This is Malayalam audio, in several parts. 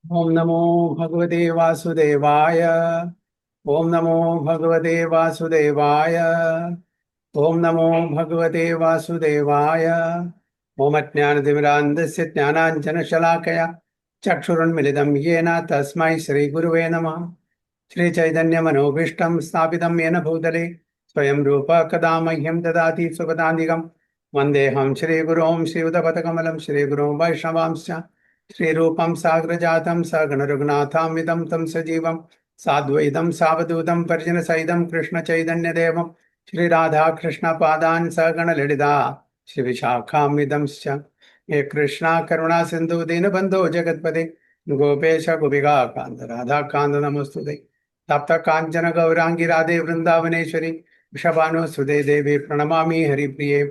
ओम नमो भगवते वासुदेवाय। ओम नमो भगवते वासुदेवाय। ओम नमो भगवते वासुदेवाय। ओम अज्ञानतिमिरान्धस्य ज्ञानाञ्जनशलाकया चक्षुरुन्मिलितं येन तस्मै श्रीगुरुवे नमः। श्रीचैतन्यमनोभीष्टं स्थापितं येन भूतले स्वयं रूप कदा मह्यं ददाति सुपदान्तिकं वन्देऽहं श्रीगुरों श्रीयुतपथकमलं श्रीगुरों वैष्णवांश्च श्रीरूपं साग्रजातं सगणरघुनाथामिदं तं सजीवं साद्वैतं सावधूतं परिजनसहितं कृष्णचैतन्यदेवं श्रीराधाकृष्णपादान् सगणललिता श्रीविशाखामिदंश्च हे कृष्णा करुणा सिन्धु दीनबन्धो जगत्पते गोपेश गोपिका कान्त राधा कान्त नमोस्तुते तप्त काञ्चन गौरांगी राधे वृन्दावनेश्वरी वृषभानुसुते देवी प्रणमामि हरिप्रिये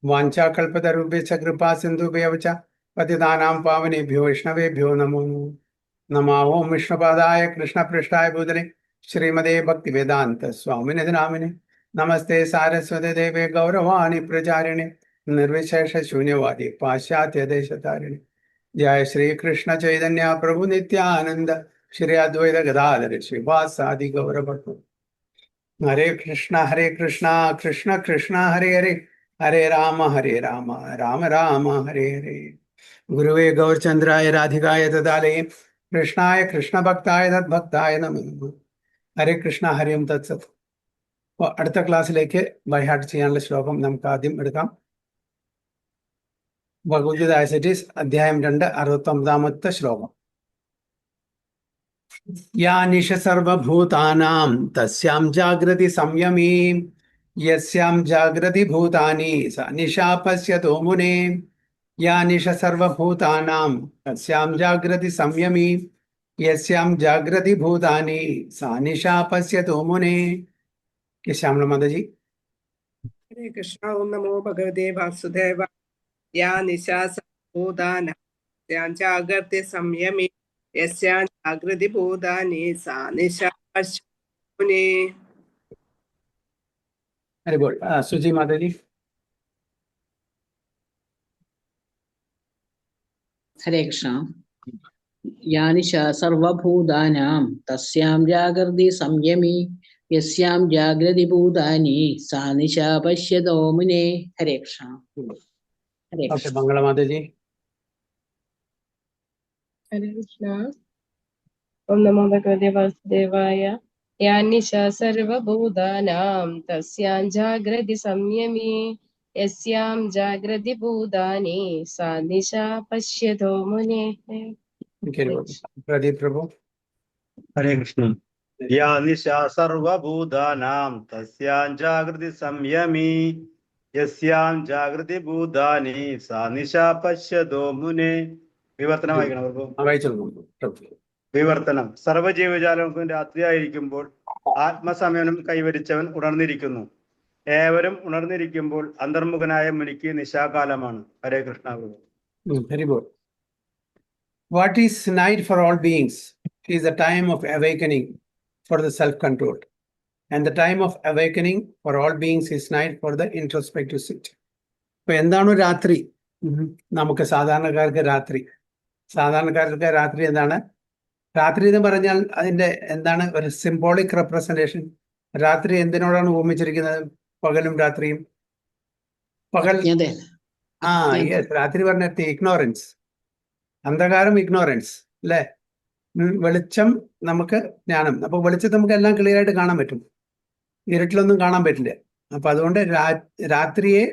वाञ्छाकल्पतरुभ्यश्च कृपा सिन्धुभ्यः च पतितानां पावनेभ्यो वैष्णवेभ्यो नमो नमः। ओं विष्णुपादाय कृष्णपृष्ठाय भूतले श्रीमदे भक्तिवेदान्त स्वामिनिधि नामिने नमस्ते सारस्वते देवे गौरवाणी प्रचारिणे निर्विशेष शून्यवादी पाश्चात्य देशतारिणे जय श्री कृष्ण चैतन्य प्रभु नित्यानंद श्री अद्वैत गदाधर श्रीवासादि गौर भक्त हरे कृष्णा कृष्ण कृष्ण हरे हरे हरे राम राम राम हरे हरे। गुरुवे गौरचंद्राय राधिकाय तदालये कृष्णाय कृष्ण भक्ताय तद्भक्ताय नमः। ഹരേ കൃഷ്ണ ഹരിം തത്സത്. അപ്പോൾ അടുത്ത ക്ലാസ്സിലേക്ക് ബൈ ഹാർട്ട് ചെയ്യാനുള്ള ശ്ലോകം നമുക്ക് ആദ്യം എടുക്കാം. ഭഗവത്ഗീത ആസ് ഇറ്റ് ഈസ്, അധ്യായം 2, 69ാമത്തെ ശ്ലോകം. യാ നിശ സർവഭൂതാനാം തസ്യാം ജാഗ്രതി സംയമീ യസ്യാം ജാഗ്രതി ഭൂതാനി സ നിശാ പശ്യതോ മുനേ. യാ നിശ സർവഭൂതാനാം തസ്യാം ജാഗ്രതി സംയമീ യസ്യാം ജാഗ്രതി ഭൂതാനി സ നിശാ പശ്യതോ മുനേ. ശ്യാമള മാതാജി. हरे कृष्ण। ओम नमो भगवते वासुदेवाय। या निशा सर्वभूतानां जागर्ति संयमे यस्यां जागृति भूतानि सा निशा पश्यतु मुने. अरे बोल सुजी माताजी. हरे कृष्ण। या निशा सर्वभूतानां तस्यां जागर्ति संयमी यस्यां जागृति भूतानि सा निशा पश्यतो मुने. हरे कृष्ण। हरे कृष्ण। मंगला माताजी. हरे कृष्ण। ओम नमो भगवते वासुदेवाय। या निशा सर्वभूतानां तस्यां जागृति संयमी यस्यां जागृति भूतानि सा निशा पश्यतो मुनेः. प्रदीप प्रभु. हरे कृष्ण। या निशा सर्वभूतानां तस्यां जागृति संयमी यस्यां जागृति भूतानि सा निशा पश्यतो मुने. വിവർത്തനം വിവർത്തനം. സർവ്വജീവജാലങ്ങൾക്കും രാത്രിയായിരിക്കുമ്പോൾ ആത്മസംയമനം കൈവരിച്ചവൻ ഉണർന്നിരിക്കുന്നു. ഏവരും ഉണർന്നിരിക്കുമ്പോൾ അന്തർമുഖനായ മുനിക്ക് നിശാകാലമാണ്. Hare Krishna. Very good. What is night for all beings is a time of awakening for the self-control. And the time of awakening for all beings is night for the introspective sit. ഇപ്പൊ എന്താണ് രാത്രി? നമുക്ക് സാധാരണക്കാർക്ക് രാത്രി എന്താണ്? രാത്രി എന്ന് പറഞ്ഞാൽ അതിന്റെ എന്താണ് ഒരു സിംബോളിക് റെപ്രസെന്റേഷൻ? രാത്രി എന്തിനോടാണ് ഉപമിച്ചിരിക്കുന്നത്? പകലും രാത്രിയും. പകൽ യെസ്, രാത്രി പറഞ്ഞ ഇഗ്നോറൻസ്, അന്ധകാരം ഇഗ്നോറൻസ് അല്ലേ? വെളിച്ചം നമുക്ക് ജ്ഞാനം. അപ്പൊ വെളിച്ചം നമുക്ക് എല്ലാം ക്ലിയർ ആയിട്ട് കാണാൻ പറ്റും, ഇരുട്ടിലൊന്നും കാണാൻ പറ്റില്ല. അപ്പൊ അതുകൊണ്ട് രാത്രിയെ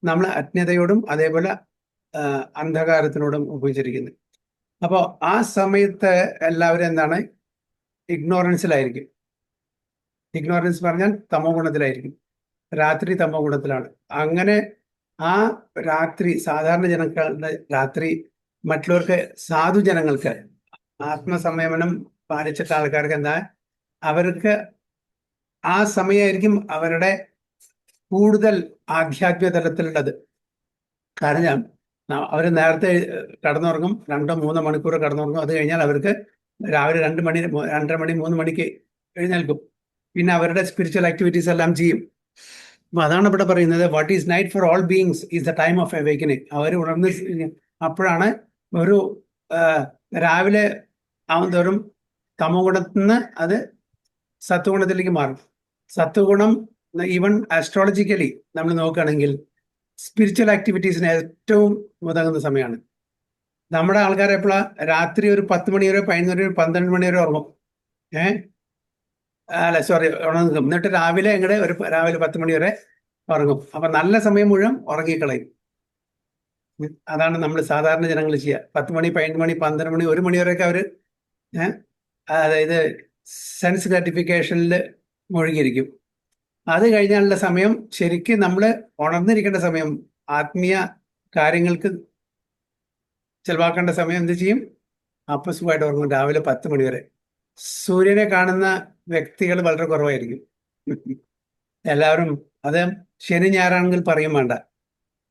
നമ്മൾ അജ്ഞതയോടും അതേപോലെ അന്ധകാരത്തിനോടും ഉപയോഗിച്ചിരിക്കുന്നത്. അപ്പോൾ ആ സമയത്ത് എല്ലാവരും എന്താണ്? ഇഗ്നോറൻസിലായിരിക്കും. ഇഗ്നോറൻസ് പറഞ്ഞാൽ തമോ ഗുണത്തിലായിരിക്കും. രാത്രി തമോ ഗുണത്തിലാണ്. അങ്ങനെ ആ രാത്രി സാധാരണ ജനങ്ങളുടെ രാത്രി മറ്റുള്ളവർക്ക്, സാധുജനങ്ങൾക്ക്, ആത്മസംയമനം പാലിച്ചിട്ട ആൾക്കാർക്ക് എന്താ, അവർക്ക് ആ സമയമായിരിക്കും അവരുടെ കൂടുതൽ ആധ്യാത്മിക തലത്തിലുള്ളത്. കാരണം അവർ നേരത്തെ കടന്നുറങ്ങും, 2-3 മണിക്കൂർ കടന്നുറങ്ങും. അത് കഴിഞ്ഞാൽ അവർക്ക് രാവിലെ 2 മണി 2:30 മണി 3 മണിക്ക് എഴുന്നേൽക്കും. പിന്നെ അവരുടെ സ്പിരിച്വൽ ആക്ടിവിറ്റീസ് എല്ലാം ചെയ്യും. അപ്പൊ അതാണ് ഇവിടെ പറയുന്നത്, what is night for all beings is the time of awakening. അവർ ഉണർന്ന് അപ്പോഴാണ് ഒരു രാവിലെ ആവുന്തോറും തമോ ഗുണത്തിൽ നിന്ന് അത് സത്വഗുണത്തിലേക്ക് മാറും. സത്വഗുണം ഈവൻ ആസ്ട്രോളജിക്കലി നമ്മൾ നോക്കുകയാണെങ്കിൽ സ്പിരിച്വൽ ആക്ടിവിറ്റീസിന് ഏറ്റവും ഉതകുന്ന സമയമാണ്. നമ്മുടെ ആൾക്കാർ എപ്പോഴാണ് രാത്രി ഒരു 10 മണി വരെ 11 വരെ 12 മണി വരെ ഉറങ്ങും. ഉണർന്നു. എന്നിട്ട് രാവിലെ രാവിലെ 10 മണി വരെ ഉറങ്ങും. അപ്പൊ നല്ല സമയം മുഴുവൻ ഉറങ്ങിക്കളയും. അതാണ് നമ്മൾ സാധാരണ ജനങ്ങൾ ചെയ്യുക. 10 മണി 11 മണി 12 മണി 1 മണി വരെയൊക്കെ അവര് അതായത് സെൻസ് ഗ്രാറ്റിഫിക്കേഷനിൽ മുഴുകിയിരിക്കും. അത് കഴിഞ്ഞാലുള്ള സമയം ശരിക്കും നമ്മൾ ഉണർന്നിരിക്കേണ്ട സമയം, ആത്മീയ കാര്യങ്ങൾക്ക് ചെലവാക്കേണ്ട സമയം എന്ത് ചെയ്യും? അപ്പസുഖമായിട്ട് ഉറങ്ങും രാവിലെ 10 മണി വരെ. സൂര്യനെ കാണുന്ന വ്യക്തികൾ വളരെ കുറവായിരിക്കും. എല്ലാവരും അത് ശനി ഞായറാണെങ്കിൽ പറയും വേണ്ട.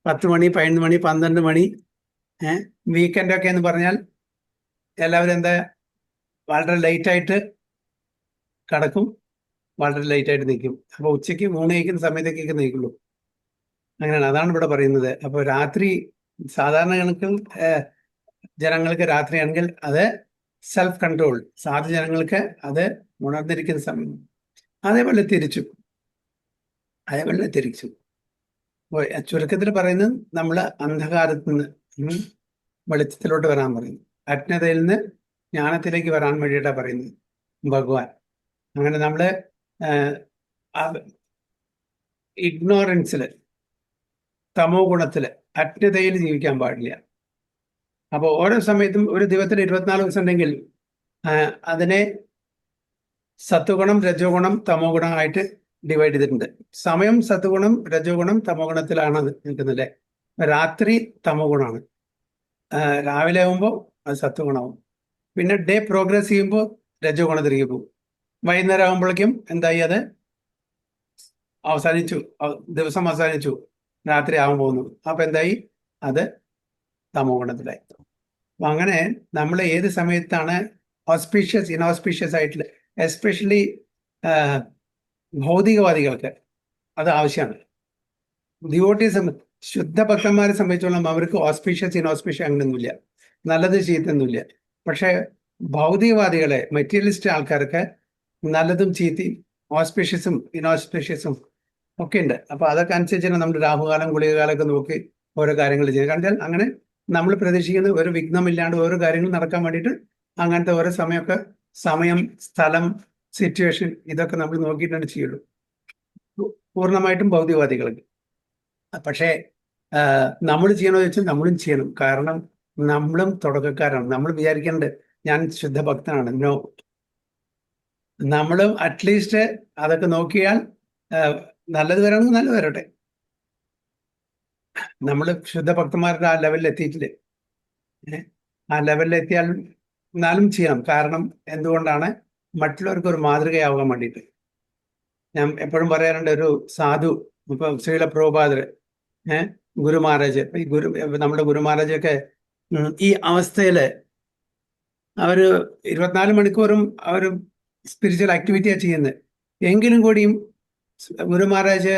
10 മണി 11 മണി 12 മണി വീക്കെൻഡൊക്കെ എന്ന് പറഞ്ഞാൽ എല്ലാവരും എന്താ വളരെ ലേറ്റായിട്ട് കിടക്കും, വളരെ ലേറ്റായിട്ട് നിൽക്കും. അപ്പോൾ ഉച്ചയ്ക്ക് ഊണ് കഴിക്കുന്ന സമയത്തേക്കൊക്കെ നിൽക്കുള്ളൂ. അങ്ങനെയാണ്, അതാണ് ഇവിടെ പറയുന്നത്. അപ്പോൾ രാത്രി സാധാരണ ജനങ്ങൾക്ക് രാത്രിയാണെങ്കിൽ അത് സെൽഫ് കൺട്രോൾ, സാധു ജനങ്ങൾക്ക് അത് ഉണർന്നിരിക്കുന്ന സമയം. അതേപോലെ തിരിച്ചു. ചുരുക്കത്തിൽ പറയുന്നത് നമ്മൾ അന്ധകാരത്തിൽ നിന്ന് വെളിച്ചത്തിലോട്ട് വരാൻ പറയുന്നു. അജ്ഞതയിൽ നിന്ന് ജ്ഞാനത്തിലേക്ക് വരാൻ വേണ്ടിയിട്ടാണ് പറയുന്നത് ഭഗവാൻ. അങ്ങനെ നമ്മൾ ഇഗ്നോറൻസിൽ, തമോ ഗുണത്തിൽ, അജ്ഞതയിൽ ജീവിക്കാൻ പാടില്ല. അപ്പോൾ ഓരോ സമയത്തും ഒരു ദിവസത്തിൽ 24 ദിവസം ഉണ്ടെങ്കിൽ അതിനെ സത്വഗുണം, രജോഗുണം, തമോ ഗുണം ആയിട്ട് ഡിവൈഡ് ചെയ്തിട്ടുണ്ട്. സമയം സത്വഗുണം, രജോഗുണം, തമോ ഗുണത്തിലാണ് നിൽക്കുന്നത്. രാത്രി തമോ ഗുണമാണ്, രാവിലെ ആകുമ്പോൾ അത് സത്വഗുണമാവും. പിന്നെ ഡേ പ്രോഗ്രസ് ചെയ്യുമ്പോൾ രജോ ഗുണത്തിലേക്ക് പോകും. വൈകുന്നേരം ആകുമ്പോഴേക്കും എന്തായി? അത് അവസാനിച്ചു, ദിവസം അവസാനിച്ചു, രാത്രി ആകാൻ പോകുന്നു. അപ്പൊ എന്തായി? അത് തമോ ഗുണത്തിലായി. അപ്പൊ അങ്ങനെ നമ്മൾ ഏത് സമയത്താണ് ഓസ്പീഷ്യസ്, ഇൻഓസ്പീഷ്യസ് ആയിട്ടുള്ള, എസ്പെഷ്യലി ഭൗതികവാദികൾക്ക് അത് ആവശ്യമാണ്. ഡിവോട്ടീസ്, ശുദ്ധ ഭക്തന്മാരെ സംബന്ധിച്ചോളം അവർക്ക് ഓസ്പീഷ്യസ് ഇൻഓസ്പീഷ്യസ് അങ്ങനെയൊന്നുമില്ല, നല്ലത് ചീത്തൊന്നുമില്ല. പക്ഷെ ഭൗതികവാദികളെ, മെറ്റീരിയലിസ്റ്റ് ആൾക്കാർക്ക് നല്ലതും ചീത്തയും ഓസ്പീഷ്യസും ഇൻഓസ്പീഷ്യസും ഒക്കെ ഉണ്ട്. അപ്പൊ അതൊക്കെ അനുസരിച്ചാണ് നമ്മൾ രാഹുകാലം ഗുളികകാലമൊക്കെ നോക്കി ഓരോ കാര്യങ്ങൾ ചെയ്യുന്നത്. കാരണം അങ്ങനെ നമ്മൾ പ്രതീക്ഷിക്കുന്ന ഒരു വിഘ്നമില്ലാണ്ട് ഓരോ കാര്യങ്ങൾ നടക്കാൻ വേണ്ടിയിട്ട് അങ്ങനത്തെ ഓരോ സമയമൊക്കെ, സമയം, സ്ഥലം, സിറ്റുവേഷൻ, ഇതൊക്കെ നമ്മൾ നോക്കിയിട്ടാണ് ചെയ്യുള്ളൂ. പൂർണ്ണമായിട്ടും ഭൗതികവാദികൾക്ക്. പക്ഷേ നമ്മൾ ചെയ്യണമെന്ന് വെച്ചാൽ നമ്മളും ചെയ്യണം. കാരണം നമ്മളും തുടക്കക്കാരാണ്. നമ്മൾ വിചാരിക്കേണ്ടത് ഞാൻ ശുദ്ധഭക്തനാണ്. നോ, നമ്മളും അറ്റ്ലീസ്റ്റ് അതൊക്കെ നോക്കിയാൽ നല്ലത് വരണമെങ്കിൽ നല്ലത് വരട്ടെ. നമ്മൾ ശുദ്ധഭക്തന്മാരുടെ ആ ലെവലിൽ എത്തിയിട്ടില്ലേ? ആ ലെവലിൽ എത്തിയാൽ എന്നാലും ചെയ്യണം. കാരണം എന്തുകൊണ്ടാണ്? മറ്റുള്ളവർക്ക് ഒരു മാതൃകയാവാൻ വേണ്ടിയിട്ട്. ഞാൻ എപ്പോഴും പറയാറുണ്ട്, ഒരു സാധു, ഇപ്പൊ ശ്രീല പ്രഭുപാദർ, ഗുരു മഹാരാജ്, ഈ നമ്മുടെ ഗുരു മഹാരാജൊക്കെ ഈ അവസ്ഥയില് അവര് 24 മണിക്കൂറും അവർ സ്പിരിച്വൽ ആക്ടിവിറ്റിയാണ് ചെയ്യുന്നത്. എങ്കിലും കൂടിയും ഗുരു മഹാരാജ്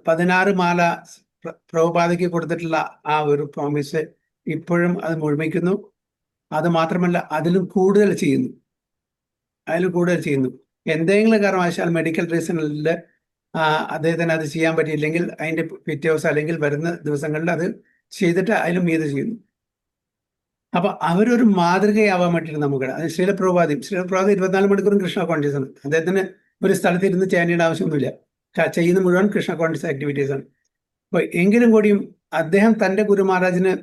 16 മാല പ്രഭുപാദയ്ക്ക് കൊടുത്തിട്ടുള്ള ആ ഒരു പ്രോമിസ് ഇപ്പോഴും അത് മുഴുമിക്കുന്നു. അത് മാത്രമല്ല, അതിലും കൂടുതൽ ചെയ്യുന്നു. എന്തെങ്കിലും കാരണവശാൽ മെഡിക്കൽ റീസണിൽ അദ്ദേഹത്തിന് അത് ചെയ്യാൻ പറ്റിയില്ലെങ്കിൽ അതിന്റെ പിറ്റേ ദിവസം അല്ലെങ്കിൽ വരുന്ന ദിവസങ്ങളിൽ അത് ചെയ്തിട്ട് അതിലും മീത് ചെയ്യുന്നു. അപ്പൊ അവരൊരു മാതൃകയാവാൻ വേണ്ടിയിട്ട് നമുക്ക് അത് ശ്രീലപ്രഭുപാദി 24 മണിക്കൂറും കൃഷ്ണ കോൺഷ്യസ് ആണ്. അദ്ദേഹത്തിന് ഒരു സ്ഥലത്ത് ഇരുന്ന് ചെയ്യേണ്ട ആവശ്യമൊന്നുമില്ല. ചെയ്യുന്ന മുഴുവൻ കൃഷ്ണ കോൺഷ്യസ് ആക്ടിവിറ്റീസ് ആണ്. അപ്പൊ എങ്കിലും കൂടിയും അദ്ദേഹം തന്റെ ഗുരു മഹാരാജിന്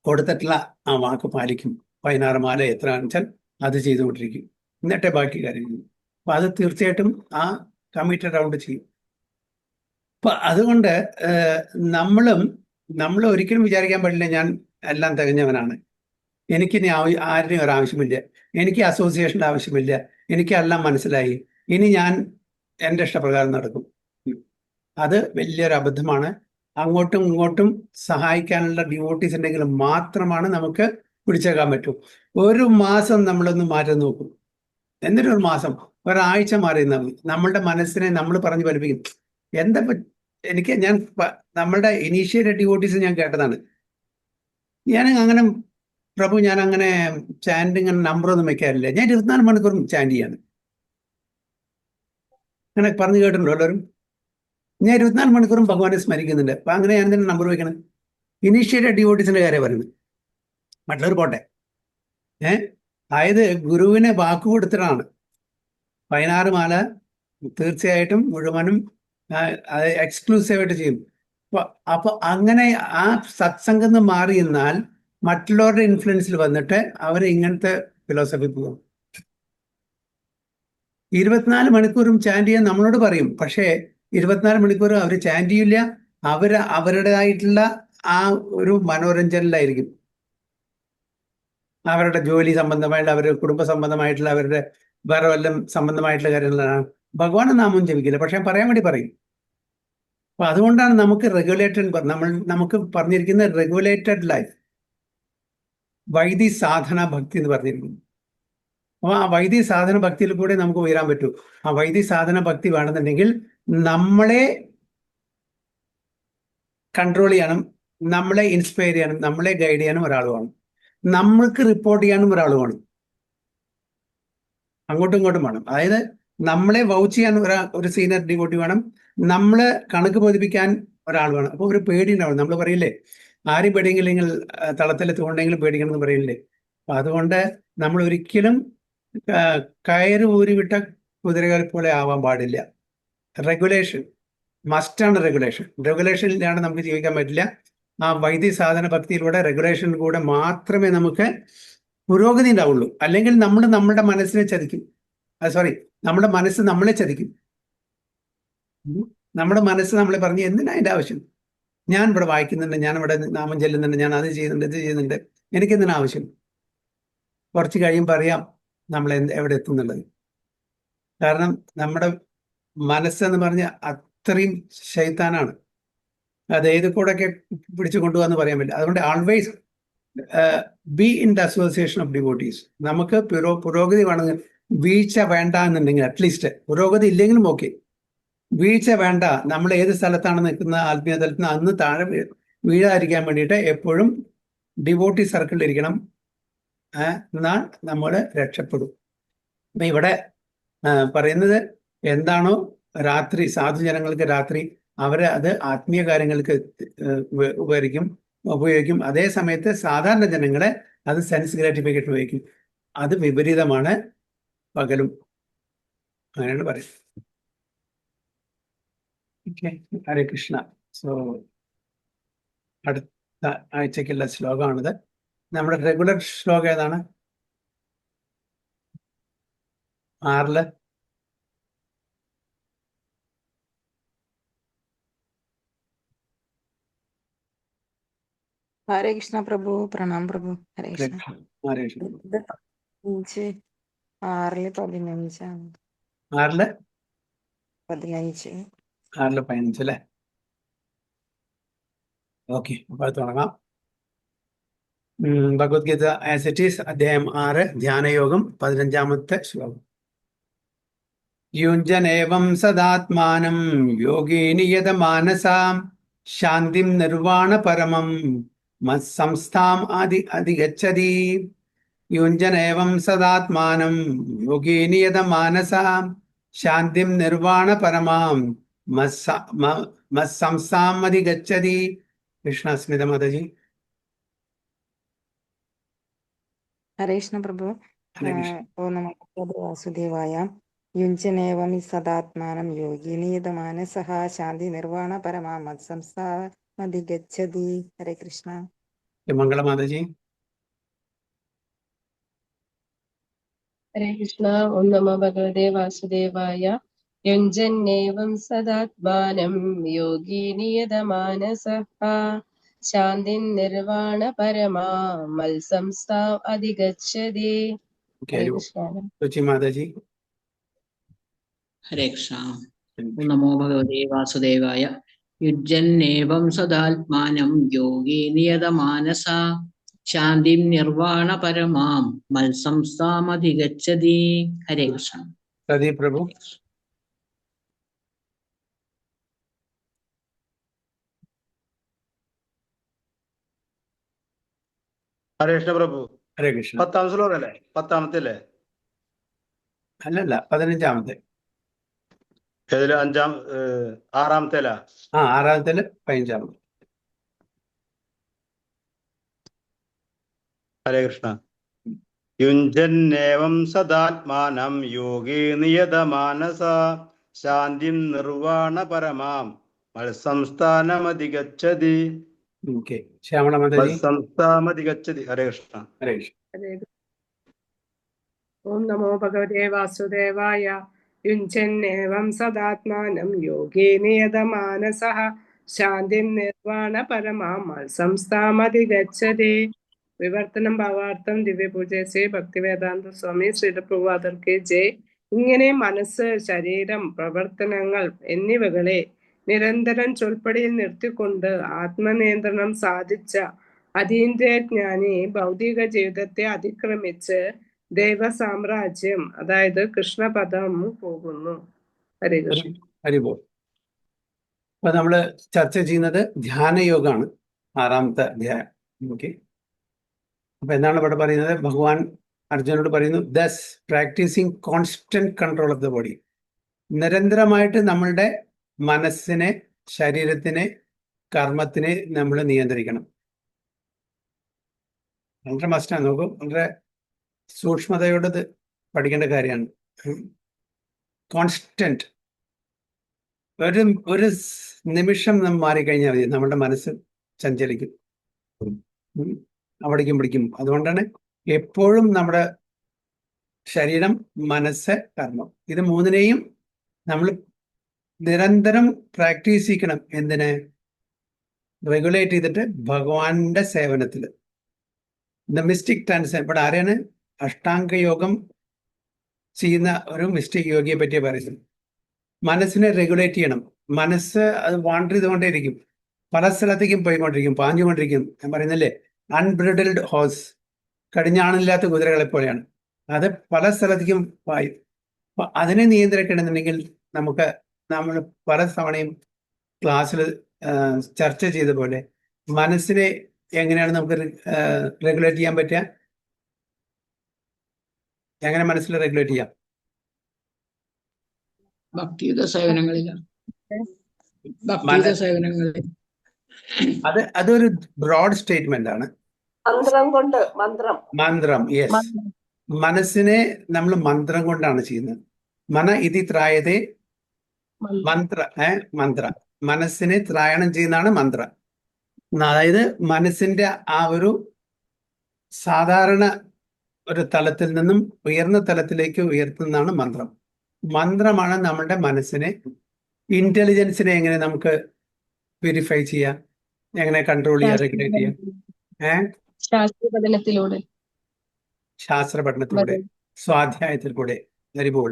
കൊടുത്തിട്ടുള്ള ആ വാക്ക് പാലിക്കും. 16 മാല എത്ര വെച്ചാൽ അത് ചെയ്തുകൊണ്ടിരിക്കും. എന്നിട്ടേ ബാക്കി കാര്യങ്ങൾ. അപ്പൊ അത് തീർച്ചയായിട്ടും ആ കമ്മിറ്റഡ് റൗണ്ട് ചെയ്യും. അപ്പൊ അതുകൊണ്ട് നമ്മൾ ഒരിക്കലും വിചാരിക്കാൻ പാടില്ല ഞാൻ എല്ലാം തികഞ്ഞവനാണ്, എനിക്കിനി ആരുടെയും ഒരാവശ്യമില്ല, എനിക്ക് അസോസിയേഷൻ്റെ ആവശ്യമില്ല, എനിക്കെല്ലാം മനസ്സിലായി, ഇനി ഞാൻ എൻ്റെ ഇഷ്ടപ്രകാരം നടക്കും. അത് വലിയൊരു അബദ്ധമാണ്. അങ്ങോട്ടും ഇങ്ങോട്ടും സഹായിക്കാനുള്ള ഡിവോട്ടീസ് ഉണ്ടെങ്കിൽ മാത്രമാണ് നമുക്ക് പിടിച്ചേക്കാൻ പറ്റൂ. ഒരു മാസം നമ്മളൊന്ന് മാറ്റി നോക്കും, എന്നിട്ടൊരു മാസം, ഒരാഴ്ച മാറി നമ്മളുടെ മനസ്സിനെ നമ്മൾ പറഞ്ഞു പഠിപ്പിക്കും. എന്താ നമ്മളുടെ ഇനീഷ്യേറ്റ് ഡിവോട്ടീസ് ഞാൻ കേട്ടതാണ്. ഞാൻ അങ്ങനെ പ്രഭു ഞാൻ അങ്ങനെ ചാൻഡിങ് നമ്പറൊന്നും വെക്കാറില്ല. ഞാൻ 24 മണിക്കൂറും ചാൻഡ് ചെയ്യാണ്. അങ്ങനെ പറഞ്ഞു കേട്ടിട്ടുണ്ടോ എല്ലാവരും? ഞാൻ 24 മണിക്കൂറും ഭഗവാനെ സ്മരിക്കുന്നുണ്ട്. അപ്പൊ അങ്ങനെ ഞാൻ തന്നെ നമ്പർ വെക്കണം. ഇനീഷ്യേറ്റഡ് ഡിവോട്ടീസിന്റെ കാര്യം പറയുന്നത്, മറ്റുള്ളവർ പോട്ടെ. അതായത് ഗുരുവിനെ വാക്ക് കൊടുത്തിട്ടാണ് 16 മാല തീർച്ചയായിട്ടും മുഴുവനും അത് എക്സ്ക്ലൂസീവായിട്ട് ചെയ്യും. അപ്പൊ അങ്ങനെ ആ സത്സംഗം മാറി എന്നാൽ മറ്റുള്ളവരുടെ ഇൻഫ്ലുവൻസിൽ വന്നിട്ട് അവർ ഇങ്ങനത്തെ ഫിലോസഫി പോകും. 24 മണിക്കൂറും ചാൻഡ് ചെയ്യാൻ നമ്മളോട് പറയും, പക്ഷേ 24 മണിക്കൂറും അവർ ചാൻഡ് ചെയ്യില്ല. അവരുടേതായിട്ടുള്ള ആ ഒരു മനോരഞ്ജനിലായിരിക്കും. അവരുടെ ജോലി സംബന്ധമായിട്ടുള്ള, അവരുടെ കുടുംബ സംബന്ധമായിട്ടുള്ള, അവരുടെ വേറെ വല്ലതും സംബന്ധമായിട്ടുള്ള കാര്യങ്ങളാണ്. ഭഗവാന്റെ നാമം ജപിക്കില്ല, പക്ഷെ പറയാൻ വേണ്ടി പറയും. അപ്പൊ അതുകൊണ്ടാണ് നമുക്ക് നമുക്ക് പറഞ്ഞിരിക്കുന്ന റെഗുലേറ്റഡ് ലൈഫ്, വൈദി സാധന ഭക്തി എന്ന് പറഞ്ഞിരിക്കുന്നു. അപ്പോൾ ആ വൈദി സാധന ഭക്തിയിൽ കൂടെ നമുക്ക് ഉയരാൻ പറ്റൂ. ആ വൈദി സാധന ഭക്തി വേണമെന്നുണ്ടെങ്കിൽ നമ്മളെ കൺട്രോൾ ചെയ്യാനും, നമ്മളെ ഇൻസ്പയർ ചെയ്യാനും, നമ്മളെ ഗൈഡ് ചെയ്യാനും ഒരാൾ വേണം. നമ്മൾക്ക് റിപ്പോർട്ട് ചെയ്യാനും ഒരാൾ വേണം. അങ്ങോട്ടും ഇങ്ങോട്ടും വേണം. അതായത് നമ്മളെ വൗച്ച് ചെയ്യാൻ ഒരു സീനിയർ ഡിവോട്ടി വേണം, നമ്മള് കണക്ക് ബോധിപ്പിക്കാൻ ഒരാൾ വേണം. അപ്പോൾ ഒരു പേടി ഉണ്ടാവും. നമ്മൾ പറയില്ലേ, ആരും പേടിയെങ്കിൽ തളത്തിൽ തോണ്ടെങ്കിലും പേടിക്കണം എന്ന് പറയില്ലേ. അപ്പൊ അതുകൊണ്ട് നമ്മൾ ഒരിക്കലും കയറ് ഊരിവിട്ട കുതിരകളെ പോലെ ആവാൻ പാടില്ല. റെഗുലേഷൻ മസ്റ്റാണ്. റെഗുലേഷനിലാണ് നമുക്ക് ജീവിക്കാൻ പറ്റില്ല. ആ വൈദ്യ സാധന ഭക്തിയിലൂടെ റെഗുലേഷൻ കൂടെ മാത്രമേ നമുക്ക് പുരോഗതി ഉണ്ടാവുള്ളൂ. അല്ലെങ്കിൽ നമ്മുടെ മനസ്സിനെ ചതിക്കും. നമ്മുടെ മനസ്സ് നമ്മളെ ചതിക്കും. നമ്മുടെ മനസ്സ് നമ്മളെ പറഞ്ഞ് എന്തിനാ അതിൻ്റെ ആവശ്യം? ഞാൻ ഇവിടെ വായിക്കുന്നുണ്ട്, ഞാൻ ഇവിടെ നാമം ചെല്ലുന്നുണ്ട്, ഞാൻ അത് ചെയ്യുന്നുണ്ട്, ഇത് ചെയ്യുന്നുണ്ട്, എനിക്കെന്തിനാ ആവശ്യം? കുറച്ച് കഴിയുമ്പോൾ അറിയാം നമ്മൾ എവിടെ എത്തുന്നുള്ളത്. കാരണം നമ്മുടെ മനസ്സെന്ന് പറഞ്ഞ അത്രയും ശൈത്താനാണ്. അത് ഏത് കൂടെയൊക്കെ പിടിച്ചു കൊണ്ടുപോകാന്ന് പറയാൻ പറ്റില്ല. അതുകൊണ്ട് always be in the association of devotees. നമുക്ക് പുരോഗതി വേണമെങ്കിൽ, വീഴ്ച വേണ്ട എന്നുണ്ടെങ്കിൽ, അറ്റ്ലീസ്റ്റ് പുരോഗതി ഇല്ലെങ്കിലും ഓക്കെ, വീഴ്ച വേണ്ട. നമ്മൾ ഏത് സ്ഥലത്താണ് നിൽക്കുന്ന ആത്മീയ തലത്തിൽ നിന്ന് അന്ന് താഴെ വീഴാതിരിക്കാൻ വേണ്ടിയിട്ട് എപ്പോഴും ഡിവോട്ടി സർക്കിളിൽ ഇരിക്കണം. എന്നാൽ നമ്മൾ രക്ഷപ്പെടും. അപ്പൊ ഇവിടെ പറയുന്നത് എന്താണോ രാത്രി സാധുജനങ്ങൾക്ക് രാത്രി അത് ആത്മീയ കാര്യങ്ങൾക്ക് ഉപയോഗിക്കും. അതേ സമയത്ത് സാധാരണ ജനങ്ങളെ അത് സെൻസ് ഗ്രാറ്റിഫിക്കേഷൻ ഉപയോഗിക്കും. അത് വിപരീതമാണ് പകലും. അങ്ങനെയാണ് പറയുന്നത്. ഓക്കെ, ഹരേ കൃഷ്ണ. സോ അടുത്ത ആഴ്ചക്കുള്ള ശ്ലോകമാണിത്. നമ്മുടെ റെഗുലർ ശ്ലോകം ഏതാണ്? 6 हरे कृष्णा प्रभु, प्रणाम प्रभु. हरे कृष्ण. ഹരേ കൃഷ്ണ. 6 15 6 15 അല്ലേ? ഓക്കെ, അപ്പൊ അത് തുടങ്ങാം. ഭഗവത്ഗീത ആസ് ഇറ്റ് ഈസ്, അധ്യായം 6, ധ്യാനയോഗം, 15-ാമത്തെ ശ്ലോകം. യുഞ്ജനേവം സദാത്മാനം യോഗി നിയതമാനസാം ശാന്തിം നിർവാണ പരമം മത്സംസ്ഥാം അധിഗച്ഛതി. യുഞ്ജനേവം സദാത്മാനം യോഗി നിയതമാനസാം ശാന്തിം നിർവാണ പരമാം മത്സംസ്ഥാം അധിഗച്ഛതി. കൃഷ്ണ സ്മിത മാതാജി. हरे कृष्ण प्रभु. ഹരേ കൃഷ്ണ. ओम नमो भगवते वासुदेवाय. युञ्जनेवं सदात्मानं योगी नियतमानसः शान्ति निर्वाण परमा मत्संस्थामधिगच्छति. हरे कृष्ण. മംഗള മാതാജി. हरे कृष्ण. ओम नमो भगवते वासुदेवाय. युञ्जन्नेवं सदात्मानं योगी नियतमानसः शान्तिं निर्वाण परमां संस्थाम् अधिगच्छति. हरे कृष्ण. രുചി മാതാജി. ഹരേ കൃഷ്ണ. നമോ ഭഗവതേ വാസുദേവായ. യുജ്ജന്നേവം സദാത്മാനം യോഗി നിയതമാനസ ശാന്തിം നിർവാണ പരമാം മത്സംസ്ഥാമധിഗച്ഛതി. ഹരേ കൃഷ്ണ. പ്രദീപ് പ്രഭു. ഹരേ കൃഷ്ണ പ്രഭു. ഹരേ കൃഷ്ണ. 10ാം ശ്ലോകം അല്ലേ? 10ാമത്തെ അല്ലേ? അല്ലല്ല, 15ാമത്തെ. ഏതില്? 6ാമത്തെ അല്ല? 6ാമത്തേല് 15ാമത്തെ. ഹരേ കൃഷ്ണ. യുഞ്ജന്നേവം സദാത്മാനം യോഗി നിയതമാനസ ശാന്തിം നിർവാണ പരമാം മത്സംസ്ഥാനമധിഗച്ഛതി. ഓക്കെ, ശ്യാമള മാതാജി. മത്സംസ്ഥാനമധിഗച്ഛതി. ഹരേ കൃഷ്ണ. ഹരേ കൃഷ്ണ. ഓം നമോ ഭഗവതേ വാസുദേവായ. യുഞ്ജന്നേവം സദാത്മാനം യോഗേ നിയതമാനസഃ ശാന്തിം നിർവാണ പരമാം സംസ്ഥാമധിഗച്ഛതി. വിവർത്തനം ഭാവാർത്ഥം ദിവ്യപൂജ ശ്രീ ഭക്തിവേദാന്ത സ്വാമി ശ്രീലപ്രഭുപാദർക്ക് ജയ്. ഇങ്ങനെ മനസ്സ്, ശരീരം, പ്രവർത്തനങ്ങൾ എന്നിവകളെ നിരന്തരം ചൊൽപ്പടിയിൽ നിർത്തിക്കൊണ്ട് ആത്മനിയന്ത്രണം സാധിച്ച അതീന്ദ്രിയജ്ഞാനി ഭൗതിക ജീവിതത്തെ അതിക്രമിച്ച് ദൈവസാമ്രാജ്യം, അതായത് കൃഷ്ണപദം പോകുന്നു. ഹരേ കൃഷ്ണ. ഹരിബോൾ. അപ്പൊ നമ്മള് ചർച്ച ചെയ്യുന്നത് ധ്യാനയോഗമാണ്, 6ാമത്തെ അധ്യായം. ഓക്കെ, അപ്പൊ എന്താണ് ഇവിടെ പറയുന്നത്? ഭഗവാൻ അർജുനോട് പറയുന്നു, thus practising constant control of the body. നിരന്തരമായിട്ട് നമ്മളുടെ മനസ്സിനെ, ശരീരത്തിനെ, കർമ്മത്തിനെ നമ്മൾ നിയന്ത്രിക്കണം. വളരെ മസ്റ്റാണ്. നോക്കൂ, വളരെ സൂക്ഷ്മതയോടെ ഇത് പഠിക്കേണ്ട കാര്യമാണ്. കോൺസ്റ്റന്റ്. ഒരു നിമിഷം മാറിക്കഴിഞ്ഞാൽ മതി, നമ്മുടെ മനസ്സ് ചഞ്ചലിക്കും, അവിടേക്കും പിടിക്കും. അതുകൊണ്ടാണ് എപ്പോഴും നമ്മുടെ ശരീരം, മനസ്സ്, കർമ്മം, ഇത് മൂന്നിനെയും നമ്മൾ നിരന്തരം പ്രാക്ടീസ് ചെയ്യണം. എന്തിന്? റെഗുലേറ്റ് ചെയ്തിട്ട് ഭഗവാന്റെ സേവനത്തിൽ. The mystic trance. ഇവിടെ ആരെയാണ്? അഷ്ടാംഗ യോഗം ചെയ്യുന്ന ഒരു മിസ്റ്റിക് യോഗിയെ പറ്റിയ പറയുന്നത്. മനസ്സിനെ റെഗുലേറ്റ് ചെയ്യണം. മനസ്സ് അത് വാണ്ടർ ചെയ്തുകൊണ്ടേയിരിക്കും, പല സ്ഥലത്തേക്കും പോയിക്കൊണ്ടിരിക്കും, പാഞ്ഞുകൊണ്ടിരിക്കും. ഞാൻ പറയുന്നില്ലേ, അൺബ്രിഡിൽഡ് ഹോഴ്സ്, കടിഞ്ഞാണില്ലാത്ത കുതിരകളെ പോലെയാണ്. അത് പല സ്ഥലത്തേക്കും പായും. അപ്പൊ അതിനെ നിയന്ത്രിക്കണമെന്നുണ്ടെങ്കിൽ നമ്മൾ പല തവണയും ക്ലാസ്സിൽ ചർച്ച ചെയ്ത പോലെ മനസ്സിനെ എങ്ങനെയാണ് നമുക്ക് റെഗുലേറ്റ് ചെയ്യാൻ പറ്റുക? എങ്ങനെ മനസ്സിൽ റെഗുലേറ്റ് ചെയ്യാം? ഭക്തിയുത സേവനങ്ങളിൽ. അതൊരു ബ്രോഡ് സ്റ്റേറ്റ്മെന്റ് ആണ്. മന്ത്രം. യെസ്, മനസ്സിനെ നമ്മൾ മന്ത്രം കൊണ്ടാണ് ചെയ്യുന്നത്. മന ഇതി ത്രായതേ മന്ത്ര. മനസ്സിനെ ത്രായണം ചെയ്യുന്നതാണ് മന്ത്ര. അതായത് മനസ്സിന്റെ ആ ഒരു സാധാരണ ഒരു തലത്തിൽ നിന്നും ഉയർന്ന തലത്തിലേക്ക് ഉയർത്തുന്നതാണ് മന്ത്രം. മന്ത്രമാണ് നമ്മുടെ മനസ്സിനെ, ഇന്റലിജൻസിനെ എങ്ങനെ നമുക്ക് പ്യൂരിഫൈ ചെയ്യാം, എങ്ങനെ കൺട്രോൾ ചെയ്യാം, റെഗുലേറ്റ് ചെയ്യാം? ശാസ്ത്ര പഠനത്തിലൂടെ, സ്വാധ്യായത്തിലൂടെ. വെരിബോൾ.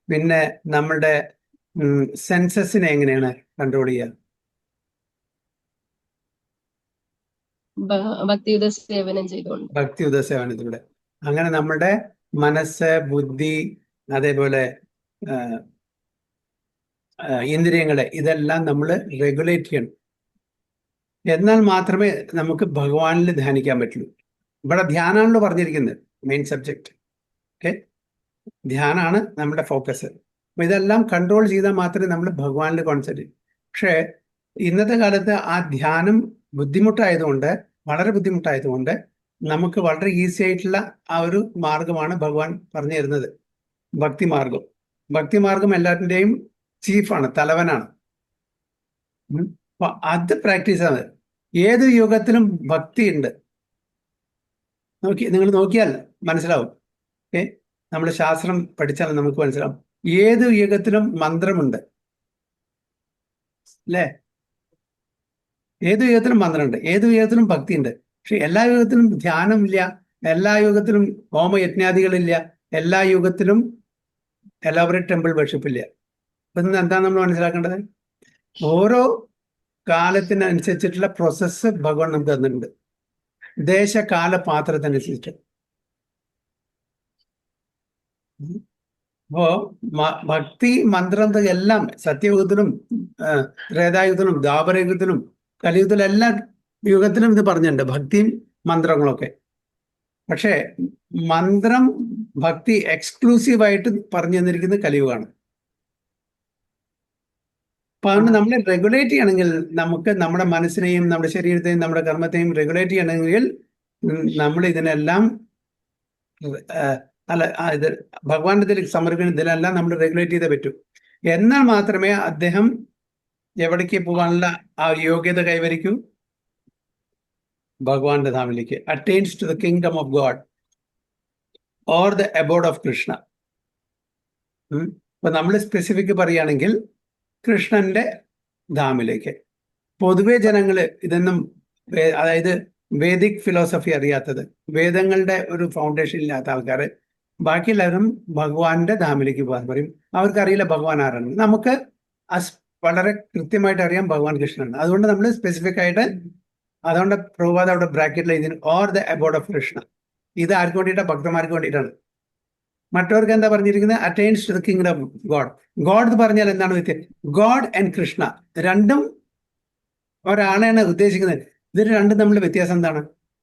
പിന്നെ നമ്മുടെ സെൻസസിനെ എങ്ങനെയാണ് കൺട്രോൾ ചെയ്യുക? ഭക്തിയുത സേവനത്തിലൂടെ. അങ്ങനെ നമ്മുടെ മനസ്സ്, ബുദ്ധി, അതേപോലെ ഇന്ദ്രിയങ്ങളെ, ഇതെല്ലാം നമ്മൾ റെഗുലേറ്റ് ചെയ്യണം. എന്നാൽ മാത്രമേ നമുക്ക് ഭഗവാനിൽ ധ്യാനിക്കാൻ പറ്റുള്ളൂ. ഇവിടെ ധ്യാനാണല്ലോ പറഞ്ഞിരിക്കുന്നത്, മെയിൻ സബ്ജക്റ്റ്. ഓക്കെ, ധ്യാനാണ് നമ്മുടെ ഫോക്കസ്. അപ്പൊ ഇതെല്ലാം കൺട്രോൾ ചെയ്താൽ മാത്രമേ നമ്മൾ ഭഗവാനിൽ കോൺസെൻട്രേറ്റ് ചെയ്യൂ. പക്ഷേ ഇന്നത്തെ കാലത്ത് ആ ധ്യാനം ബുദ്ധിമുട്ടായതുകൊണ്ട്, വളരെ ബുദ്ധിമുട്ടായതുകൊണ്ട്, നമുക്ക് വളരെ ഈസി ആയിട്ടുള്ള ആ ഒരു മാർഗമാണ് ഭഗവാൻ പറഞ്ഞു തരുന്നത്, ഭക്തിമാർഗം. ഭക്തിമാർഗം എല്ലാത്തിൻ്റെയും ചീഫാണ്, തലവനാണ്. അപ്പൊ അത് പ്രാക്ടീസ് ആണ്. ഏത് യുഗത്തിലും ഭക്തി ഉണ്ട്. നിങ്ങൾ നോക്കിയാൽ മനസ്സിലാവും. ഓക്കെ, നമ്മൾ ശാസ്ത്രം പഠിച്ചാൽ നമുക്ക് മനസ്സിലാവും. ഏത് യുഗത്തിലും മന്ത്രമുണ്ട്, അല്ലേ? ഏത് യുഗത്തിലും മന്ത്രമുണ്ട്, ഏത് യുഗത്തിലും ഭക്തിയുണ്ട്. പക്ഷെ എല്ലാ യുഗത്തിലും ധ്യാനമില്ല, എല്ലാ യുഗത്തിലും ഹോമയജ്ഞാദികളില്ല, എല്ലാ യുഗത്തിലും എലാബറേറ്റ് ടെമ്പിൾ വർഷിപ്പില്ല. അപ്പൊ ഇന്ന് എന്താണ് നമ്മൾ മനസ്സിലാക്കേണ്ടത്? ഓരോ കാലത്തിനനുസരിച്ചിട്ടുള്ള പ്രോസസ്സ് ഭഗവാൻ നമുക്ക് തന്നിട്ടുണ്ട്, ദേശകാല പാത്രത്തിനനുസരിച്ച്. അപ്പോ ഭക്തി മന്ത്രം എല്ലാം സത്യയുഗത്തിലും ത്രേതായുഗത്തിലും ദ്വാപരയുഗത്തിലും കലിയുഗത്തിലും എല്ലാ യുഗത്തിലും ഇത് പറഞ്ഞിട്ടുണ്ട്, ഭക്തിയും മന്ത്രങ്ങളൊക്കെ. പക്ഷേ മന്ത്രം ഭക്തി എക്സ്ക്ലൂസീവായിട്ട് പറഞ്ഞു തന്നിരിക്കുന്നത് കലിയുഗമാണ്. അപ്പൊ അതുകൊണ്ട് നമ്മളെ റെഗുലേറ്റ് ചെയ്യണമെങ്കിൽ, നമുക്ക് നമ്മുടെ മനസ്സിനെയും നമ്മുടെ ശരീരത്തെയും നമ്മുടെ കർമ്മത്തെയും റെഗുലേറ്റ് ചെയ്യണമെങ്കിൽ നമ്മൾ ഇതിനെല്ലാം ഇത് ഭഗവാന്റെ ഇതിൽ സമർപ്പിക്കുന്ന ഇതിലെല്ലാം നമ്മൾ റെഗുലേറ്റ് ചെയ്തേ പറ്റൂ. എന്നാൽ മാത്രമേ അദ്ദേഹം എവിടേക്ക് പോകാനുള്ള ആ യോഗ്യത കൈവരിക്കൂ? ഭഗവാന്റെ ധാമിലേക്ക്, attains to the kingdom of God or the abode of Krishna. ഇപ്പൊ നമ്മൾ സ്പെസിഫിക് പറയുകയാണെങ്കിൽ കൃഷ്ണന്റെ ധാമിലേക്ക്. പൊതുവെ ജനങ്ങൾ ഇതൊന്നും അതായത് വേദിക് ഫിലോസഫി അറിയാത്തത്, വേദങ്ങളുടെ ഒരു ഫൗണ്ടേഷൻ ഇല്ലാത്ത ആൾക്കാർ ബാക്കി എല്ലാവരും ഭഗവാന്റെ ധാമിലേക്ക് പോകാൻ പറയും. അവർക്കറിയില്ല ഭഗവാൻ ആരാണ്. നമുക്ക് വളരെ കൃത്യമായിട്ട് അറിയാം ഭഗവാൻ കൃഷ്ണനാണ്. അതുകൊണ്ട് നമ്മൾ സ്പെസിഫിക് ആയിട്ട്, അതുകൊണ്ട് പ്രഭുപാദ അവിടെ ബ്രാക്കറ്റിൽ ഇതിന് or the abode of Krishna. ഇത് ആർക്ക് വേണ്ടിയിട്ടാണ്? ഭക്തന്മാർക്ക് വേണ്ടിയിട്ടാണ്. മറ്റവർക്ക് എന്താ പറഞ്ഞിരിക്കുന്നത്? Attains to the kingdom of God. God എന്ന് പറഞ്ഞാൽ എന്താണ് വ്യത്യാസം? ഗോഡ് ആൻഡ് കൃഷ്ണ രണ്ടും ഒരാളെയാണ് ഉദ്ദേശിക്കുന്നത്. ഇതിന് രണ്ടും തമ്മിൽ വ്യത്യാസം എന്താണ്?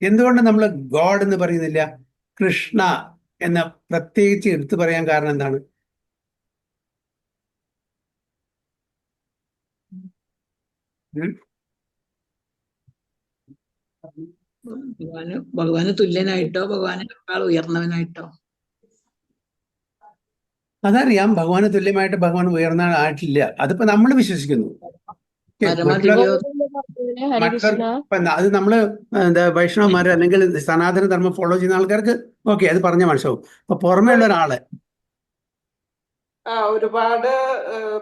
എന്തുകൊണ്ട് നമ്മൾ ഗോഡ് എന്ന് പറയുന്നില്ല, കൃഷ്ണ എന്ന പ്രത്യേകിച്ച് എടുത്തു പറയാൻ കാരണം എന്താണ്? ഭഗവാന് തുല്യനായിട്ടോ ഭഗവാനേക്കാൾ ഉയർന്നവനായിട്ടോ? അതറിയാം, ഭഗവാന് തുല്യമായിട്ട് ഭഗവാൻ ഉയർന്ന ആയിട്ടില്ല. അതിപ്പോ നമ്മൾ വിശ്വസിക്കുന്നു. അത് നമ്മള് വൈഷ്ണവന്മാര് അല്ലെങ്കിൽ സനാതന ധർമ്മം ഫോളോ ചെയ്യുന്ന ആൾക്കാർക്ക് ഓക്കെ, അത് പറഞ്ഞ മനസ്സിലാവും. അപ്പൊ പുറമേ ഉള്ള ഒരാള് ഒരുപാട്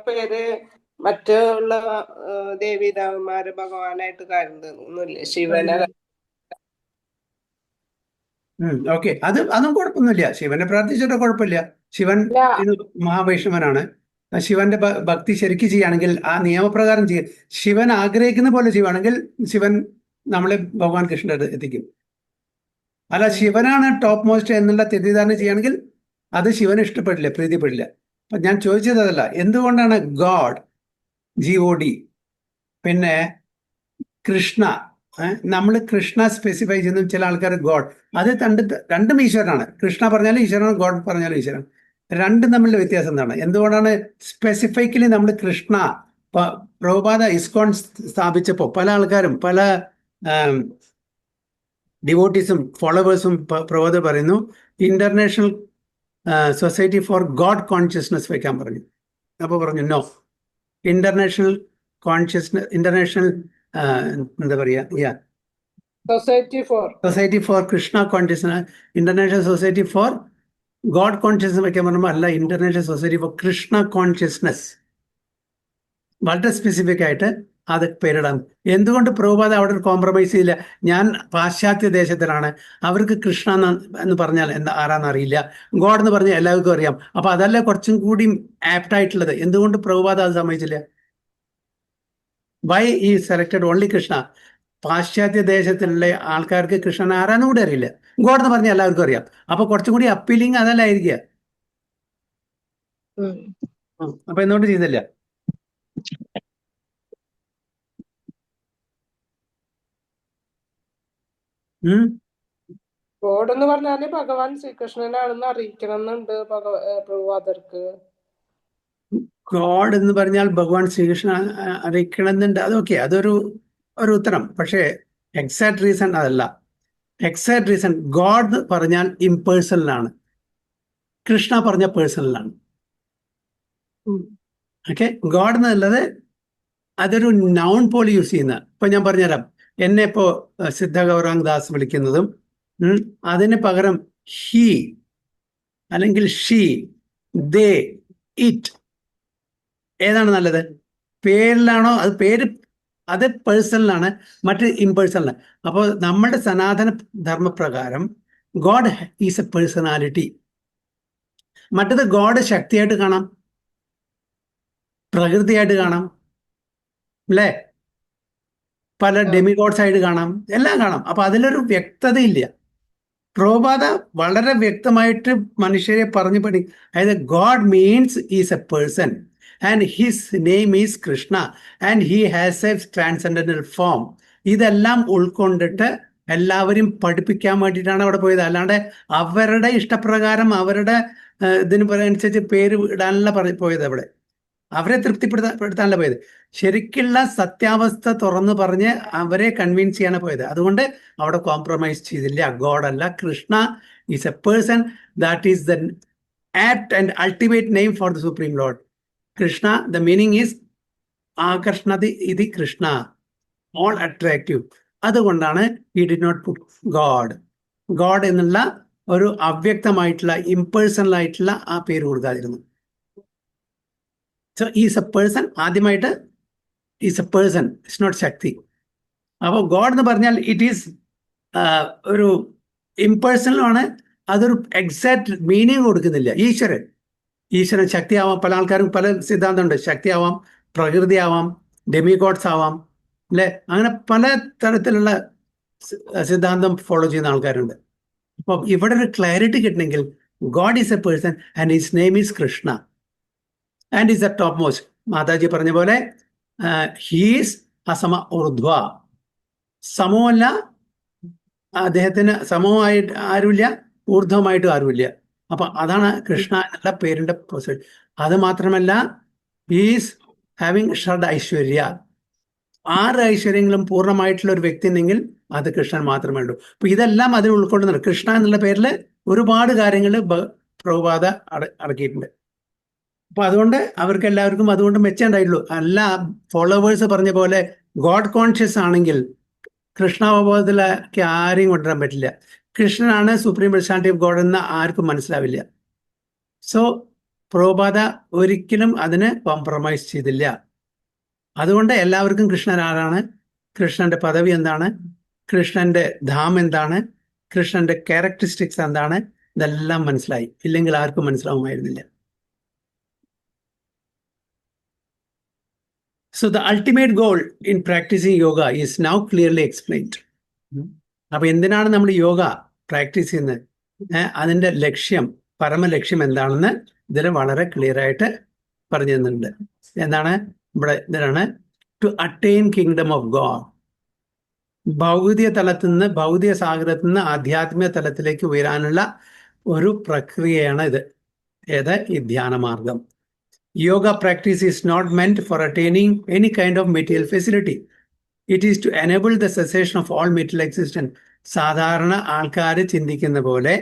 പേര് മറ്റുള്ള ദേവീദേവന്മാര് ഭഗവാനായിട്ട് കരുതുന്നില്ല. ശിവനെ ഓക്കെ, അതും കുഴപ്പമൊന്നുമില്ല. ശിവനെ പ്രാർത്ഥിച്ചിട്ട് കുഴപ്പമില്ല. ശിവൻ മഹാവൈഷ്ണവനാണ്. ശിവന്റെ ഭക്തി ശരിക്കും ചെയ്യുകയാണെങ്കിൽ, ആ നിയമപ്രകാരം ശിവൻ ആഗ്രഹിക്കുന്ന പോലെ ചെയ്യുകയാണെങ്കിൽ ശിവൻ നമ്മളെ ഭഗവാൻ കൃഷ്ണന്റെ എത്തിക്കും. അല്ല, ശിവനാണ് ടോപ്പ് മോസ്റ്റ് എന്നുള്ള തെറ്റിദ്ധാരണ ചെയ്യുകയാണെങ്കിൽ അത് ശിവന് ഇഷ്ടപ്പെടില്ല, പ്രീതിപ്പെടില്ല. അപ്പൊ ഞാൻ ചോദിച്ചത് അതല്ല, എന്തുകൊണ്ടാണ് ഗോഡ് GOD പിന്നെ കൃഷ്ണ? നമ്മൾ കൃഷ്ണ സ്പെസിഫൈ ചെയ്യുന്ന ചില ആൾക്കാർ ഗോഡ്, അത് രണ്ടും ഈശ്വരനാണ്. കൃഷ്ണ പറഞ്ഞാലും ഈശ്വരനാണ്, ഗോഡ് പറഞ്ഞാലും ഈശ്വരൻ. രണ്ടും തമ്മിലുള്ള വ്യത്യാസം എന്താണ്? എന്തുകൊണ്ടാണ് സ്പെസിഫിക്കലി നമ്മൾ കൃഷ്ണ? പ്രഭുപാദ ഇസ്കോൺ സ്ഥാപിച്ചപ്പോൾ പല ആൾക്കാരും, പല ഡിവോട്ടീസും ഫോളോവേഴ്സും പ്രഭുപാദ പറയുന്നു international society for God consciousness വയ്ക്കാൻ പറഞ്ഞു. അപ്പോൾ പറഞ്ഞു നോ, ഇന്റർനാഷണൽ എന്താ പറയുക, society for Krishna consciousness, international society for God consciousness വയ്ക്കാൻ പറയുമ്പോൾ അല്ല, international society for Krishna consciousness. വളരെ സ്പെസിഫിക് ആയിട്ട് അത് പേരിടാം. എന്തുകൊണ്ട് പ്രഭുപാദ അവിടെ ഒരു കോംപ്രമൈസ് ചെയ്യില്ല? ഞാൻ പാശ്ചാത്യ ദേശത്തിലാണ്, അവർക്ക് കൃഷ്ണ എന്ന് പറഞ്ഞാൽ എന്താ ആരാന്ന് അറിയില്ല, ഗോഡ് എന്ന് പറഞ്ഞാൽ എല്ലാവർക്കും അറിയാം. അപ്പൊ അതല്ല കുറച്ചും കൂടി ആപ്റ്റ് ആയിട്ടുള്ളത്. എന്തുകൊണ്ട് പ്രഭുപാദ അത് സമ്മതിച്ചില്ല? വൈ ഈ സെലക്ടഡ് ഓൺലി കൃഷ്ണ? പാശ്ചാത്യ ദേശത്തിലുള്ള ആൾക്കാർക്ക് കൃഷ്ണൻ ആരാന്ന് കൂടി അറിയില്ല, ഗോഡ് എന്ന് പറഞ്ഞാൽ എല്ലാവർക്കും അറിയാം. അപ്പൊ കുറച്ചും കൂടി അപ്പീലിംഗ് അതല്ലായിരിക്കുക. അപ്പൊ എന്തുകൊണ്ട് ചെയ്തില്ല? ഗോഡ് എന്ന് പറഞ്ഞാല് ഭഗവാൻ ശ്രീകൃഷ്ണനാണെന്ന് അറിയിക്കണം എന്നുണ്ട് പ്രഭുപാദർക്ക്. ഗോഡ് എന്ന് പറഞ്ഞാൽ ഭഗവാൻ ശ്രീകൃഷ്ണൻ അറിയിക്കണമെന്നുണ്ട്. അതൊക്കെ അതൊരു ഉത്തരം. പക്ഷേ എക്സാക്ട് റീസൺ അതല്ല. എക്സാക്ട് റീസൺ ഗോഡ് പറഞ്ഞാൽ ഇംപേഴ്സണലാണ്, കൃഷ്ണ പറഞ്ഞ പേഴ്സണലാണ്. ഓക്കെ, ഗോഡ് എന്നുള്ളത് അതൊരു നൗൺ പോലെ യൂസ് ചെയ്യുന്ന. ഇപ്പൊ ഞാൻ പറഞ്ഞുതരാം, എന്നെ ഇപ്പോ സിദ്ധ ഗൗരാംഗ് ദാസ് വിളിക്കുന്നതും അതിന് പകരം ഹി അല്ലെങ്കിൽ ഷീ, ദേ, ഇറ്റ്, ഏതാണ് നല്ലത്? പേരിലാണോ? അത് പേര് അത് പേഴ്സണലാണ്, മറ്റ് ഇംപേഴ്സണലാണ്. അപ്പോൾ നമ്മുടെ സനാതന ധർമ്മപ്രകാരം ഗോഡ് ഈസ് എ പേഴ്സണാലിറ്റി. മറ്റത് ഗോഡ് ശക്തിയായിട്ട് കാണാം, പ്രകൃതിയായിട്ട് കാണാം, അല്ലേ? പല ഡെമിഗോഡ്സ് ആയിട്ട് കാണാം, എല്ലാം കാണാം. അപ്പൊ അതിലൊരു വ്യക്തതയില്ല. പ്രഭുപാദ വളരെ വ്യക്തമായിട്ട് മനുഷ്യരെ പറഞ്ഞു പഠി, അതായത് God means is a person and his name is Krishna and he has A transcendental form. ഇതെല്ലാം ഉൾക്കൊണ്ടിട്ട് എല്ലാവരും പഠിപ്പിക്കാൻ വേണ്ടിയിട്ടാണ് അവിടെ പോയത്. അല്ലാണ്ട് അവരുടെ ഇഷ്ടപ്രകാരം അവരുടെ ഇതിന് അനുസരിച്ച് പേര് ഇടാനല്ല പോയത്. അവിടെ അവരെ തൃപ്തിപ്പെടുത്താനല്ല പോയത്. ശരിക്കുള്ള സത്യാവസ്ഥ തുറന്നു പറഞ്ഞ് അവരെ കൺവിൻസ് ചെയ്യാനാണ് പോയത്. അതുകൊണ്ട് അവിടെ കോംപ്രമൈസ് ചെയ്തില്ല. ഗോഡ് അല്ല, Krishna is a person that is the apt and ultimate name for the supreme lord. Krishna, the meaning is ആകർഷണതി ഇതി കൃഷ്ണ, ഓൾ അട്രാക്റ്റീവ്. അതുകൊണ്ടാണ് he did not put God എന്നുള്ള ഒരു അവ്യക്തമായിട്ടുള്ള ഇംപേഴ്സണൽ ആയിട്ടുള്ള ആ പേര് കൊടുക്കാതിരുന്നു. സോ ഈസ് എ പേഴ്സൺ, ആദ്യമായിട്ട് is a person, it's not shakti. അപ്പോൾ ഗോഡ് എന്ന് പറഞ്ഞാൽ ഇറ്റ് ഈസ് ഒരു ഇംപേഴ്സണലാണ്. അതൊരു എക്സാക്ട് മീനിങ് കൊടുക്കുന്നില്ല. ഈശ്വരൻ ശക്തിയാവാം. പല ആൾക്കാരും പല സിദ്ധാന്തമുണ്ട്. ശക്തിയാവാം, പ്രകൃതി ആവാം, ഡെമിഗോഡ്സ് ആവാം, അല്ലെ? അങ്ങനെ പല തരത്തിലുള്ള സിദ്ധാന്തം ഫോളോ ചെയ്യുന്ന ആൾക്കാരുണ്ട്. അപ്പോൾ ഇവിടെ ഒരു ക്ലാരിറ്റി കിട്ടണമെങ്കിൽ God is a person and his name is Krishna and is the top most. Mataji പറഞ്ഞ പോലെ ഹീസ് അസമ ഊർധ്വ, സമമല്ല, അദ്ദേഹത്തിന് സമമായിട്ട് ആരുമില്ല, ഊർധ്വമായിട്ടും ആരുമില്ല. അപ്പൊ അതാണ് കൃഷ്ണ എന്നുള്ള പേരിന്റെ പ്രൊസീഡ്. അത് മാത്രമല്ല, ഹീസ് ഹാവിങ് ഷഡ് ഐശ്വര്യ, 6 ഐശ്വര്യങ്ങളും പൂർണ്ണമായിട്ടുള്ള ഒരു വ്യക്തി ഉണ്ടെങ്കിൽ അത് കൃഷ്ണൻ മാത്രമേ ഉള്ളൂ. അപ്പൊ ഇതെല്ലാം അതിൽ ഉൾക്കൊള്ളുന്നുണ്ട്. കൃഷ്ണ എന്നുള്ള പേരിൽ ഒരുപാട് കാര്യങ്ങൾ പ്രഭുപാദ അടക്കിയിട്ടുണ്ട്. അപ്പൊ അതുകൊണ്ട് അവർക്ക് എല്ലാവർക്കും അതുകൊണ്ട് മെച്ചമുണ്ടായിട്ടുള്ളൂ. അല്ല, ഫോളോവേഴ്സ് പറഞ്ഞ പോലെ ഗോഡ് കോൺഷ്യസ് ആണെങ്കിൽ കൃഷ്ണാവബോധത്തിലേക്ക് ആരെയും കൊണ്ടുവരാൻ പറ്റില്ല. കൃഷ്ണനാണ് സുപ്രീം പേഴ്സണാലിറ്റി ഓഫ് ഗോഡ് എന്ന് ആർക്കും മനസ്സിലാവില്ല. സോ പ്രഭുപാദ ഒരിക്കലും അതിന് കോംപ്രമൈസ് ചെയ്തില്ല. അതുകൊണ്ട് എല്ലാവർക്കും കൃഷ്ണൻ ആരാണ്, കൃഷ്ണന്റെ പദവി എന്താണ്, കൃഷ്ണന്റെ ധാം എന്താണ്, കൃഷ്ണന്റെ ക്യാരക്ടറിസ്റ്റിക്സ് എന്താണ്, ഇതെല്ലാം മനസ്സിലായി. ഇല്ലെങ്കിൽ ആർക്കും മനസ്സിലാവുമായിരുന്നില്ല. So the ultimate goal in practicing yoga is now clearly explained. അപ്പൊ എന്തിനാണ് നമ്മൾ യോഗ പ്രാക്ടീസ് ചെയ്യുന്നത്, അതിന്റെ ലക്ഷ്യം, പരമലക്ഷ്യം എന്താണെന്ന് ഇതിൽ വളരെ ക്ലിയർ ആയിട്ട് പറഞ്ഞു തന്നിട്ടുണ്ട്. എന്താണ് ഇവിടെ? ഇതിനാണ് to attain kingdom of God. ഭൗതിക തലത്തിൽ നിന്ന്, ഭൗതിക സാഗരത്തിൽ നിന്ന് ആധ്യാത്മിക തലത്തിലേക്ക് ഉയരാനുള്ള ഒരു പ്രക്രിയയാണ് ഇത്. ഏത്? ഈ ധ്യാനമാർഗം. Yoga practice is not meant for attaining any kind of material facility. It is to enable the cessation of all material existence. സാധാരണ ആൾക്കാർ ചിന്തിക്കുന്ന പോലെ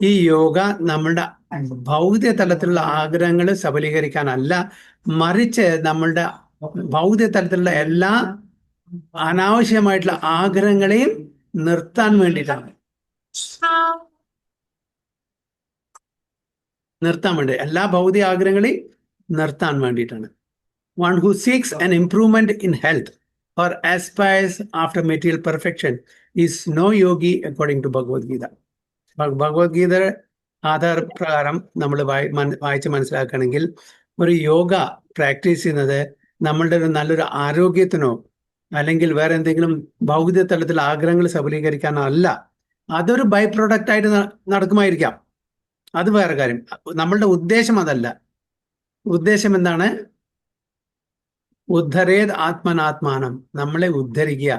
ഈ യോഗ നമ്മളുടെ ഭൗതിക തലത്തിലുള്ള ആഗ്രഹങ്ങൾ സബലീകരിക്കാനല്ല, മറിച്ച് നമ്മളുടെ ഭൗതിക തലത്തിലുള്ള എല്ലാ അനാവശ്യമായിട്ടുള്ള ആഗ്രഹങ്ങളെയും നിർത്താൻ വേണ്ടിയിട്ടാണ്. എല്ലാ ഭൗതിക ആഗ്രഹങ്ങളെയും നിർത്താൻ വേണ്ടിയിട്ടാണ്. One who seeks an improvement in health or aspires after material perfection is no yogi according to Bhagavad Gita. Bhagavad Gita ആധാര പ്രകാരം നമ്മൾ വായിച്ച് മനസ്സിലാക്കുകയാണെങ്കിൽ ഒരു യോഗ പ്രാക്ടീസ് ചെയ്യുന്നത് നമ്മളുടെ ഒരു നല്ലൊരു ആരോഗ്യത്തിനോ അല്ലെങ്കിൽ വേറെ എന്തെങ്കിലും ഭൗതിക തലത്തിൽ ആഗ്രഹങ്ങൾ സബലീകരിക്കാനോ അല്ല. അതൊരു ബൈ പ്രോഡക്റ്റ് ആയിട്ട് നടക്കുമായിരിക്കാം, അത് വേറെ കാര്യം. നമ്മളുടെ ഉദ്ദേശം അതല്ല. ഉദ്ദേശം എന്താണ്? ഉദ്ധരേത് ആത്മനാത്മാനം, നമ്മളെ ഉദ്ധരിക്കുക.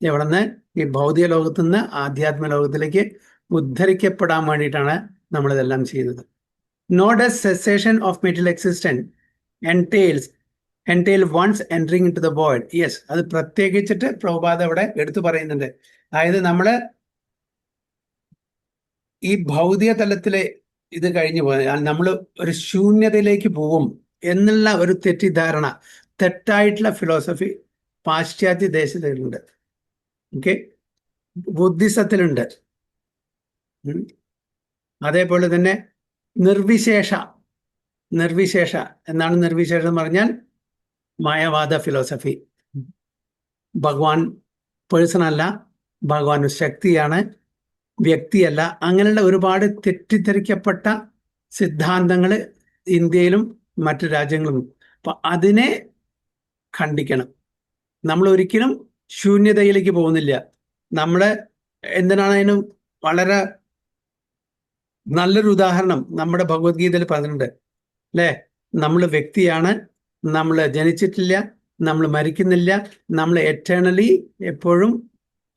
എവിടുന്ന്? ഈ ഭൗതിക ലോകത്തു നിന്ന് ആധ്യാത്മിക ലോകത്തിലേക്ക് ഉദ്ധരിക്കപ്പെടാൻ വേണ്ടിയിട്ടാണ് നമ്മളിതെല്ലാം ചെയ്യുന്നത്. Not a cessation of material existence entail once entering into the void. Yes, അത് പ്രത്യേകിച്ചിട്ട് പ്രഭുപാദ ഇവിടെ എടുത്തു പറയുന്നുണ്ട്. അതായത് നമ്മള് ഈ ഭൗതിക തലത്തിലെ ഇത് കഴിഞ്ഞു പോയാൽ നമ്മൾ ഒരു ശൂന്യതയിലേക്ക് പോകും എന്നുള്ള ഒരു തെറ്റിദ്ധാരണ, തെറ്റായിട്ടുള്ള ഫിലോസഫി പാശ്ചാത്യ ദേശത്തിലുണ്ട്. ഓക്കെ, ബുദ്ധിസത്തിലുണ്ട്. അതേപോലെ തന്നെ നിർവിശേഷ എന്നാണ് നിർവിശേഷം എന്ന് പറഞ്ഞാൽ മായവാദ ഫിലോസഫി. ഭഗവാൻ പേഴ്സൺ അല്ല, ഭഗവാൻ ഒരു ശക്തിയാണ്, വ്യക്തിയല്ല. അങ്ങനെയുള്ള ഒരുപാട് തെറ്റിദ്ധരിക്കപ്പെട്ട സിദ്ധാന്തങ്ങൾ ഇന്ത്യയിലും മറ്റു രാജ്യങ്ങളും. അപ്പൊ അതിനെ ഖണ്ഡിക്കണം. നമ്മൾ ഒരിക്കലും ശൂന്യതയിലേക്ക് പോകുന്നില്ല. നമ്മള് എന്തിനാണ് അതിനും വളരെ നല്ലൊരു ഉദാഹരണം നമ്മുടെ ഭഗവത്ഗീതയിൽ പറഞ്ഞിട്ടുണ്ട്, അല്ലേ? നമ്മൾ വ്യക്തിയാണ്, നമ്മൾ ജനിച്ചിട്ടില്ല, നമ്മൾ മരിക്കുന്നില്ല, നമ്മൾ എറ്റേണലി എപ്പോഴും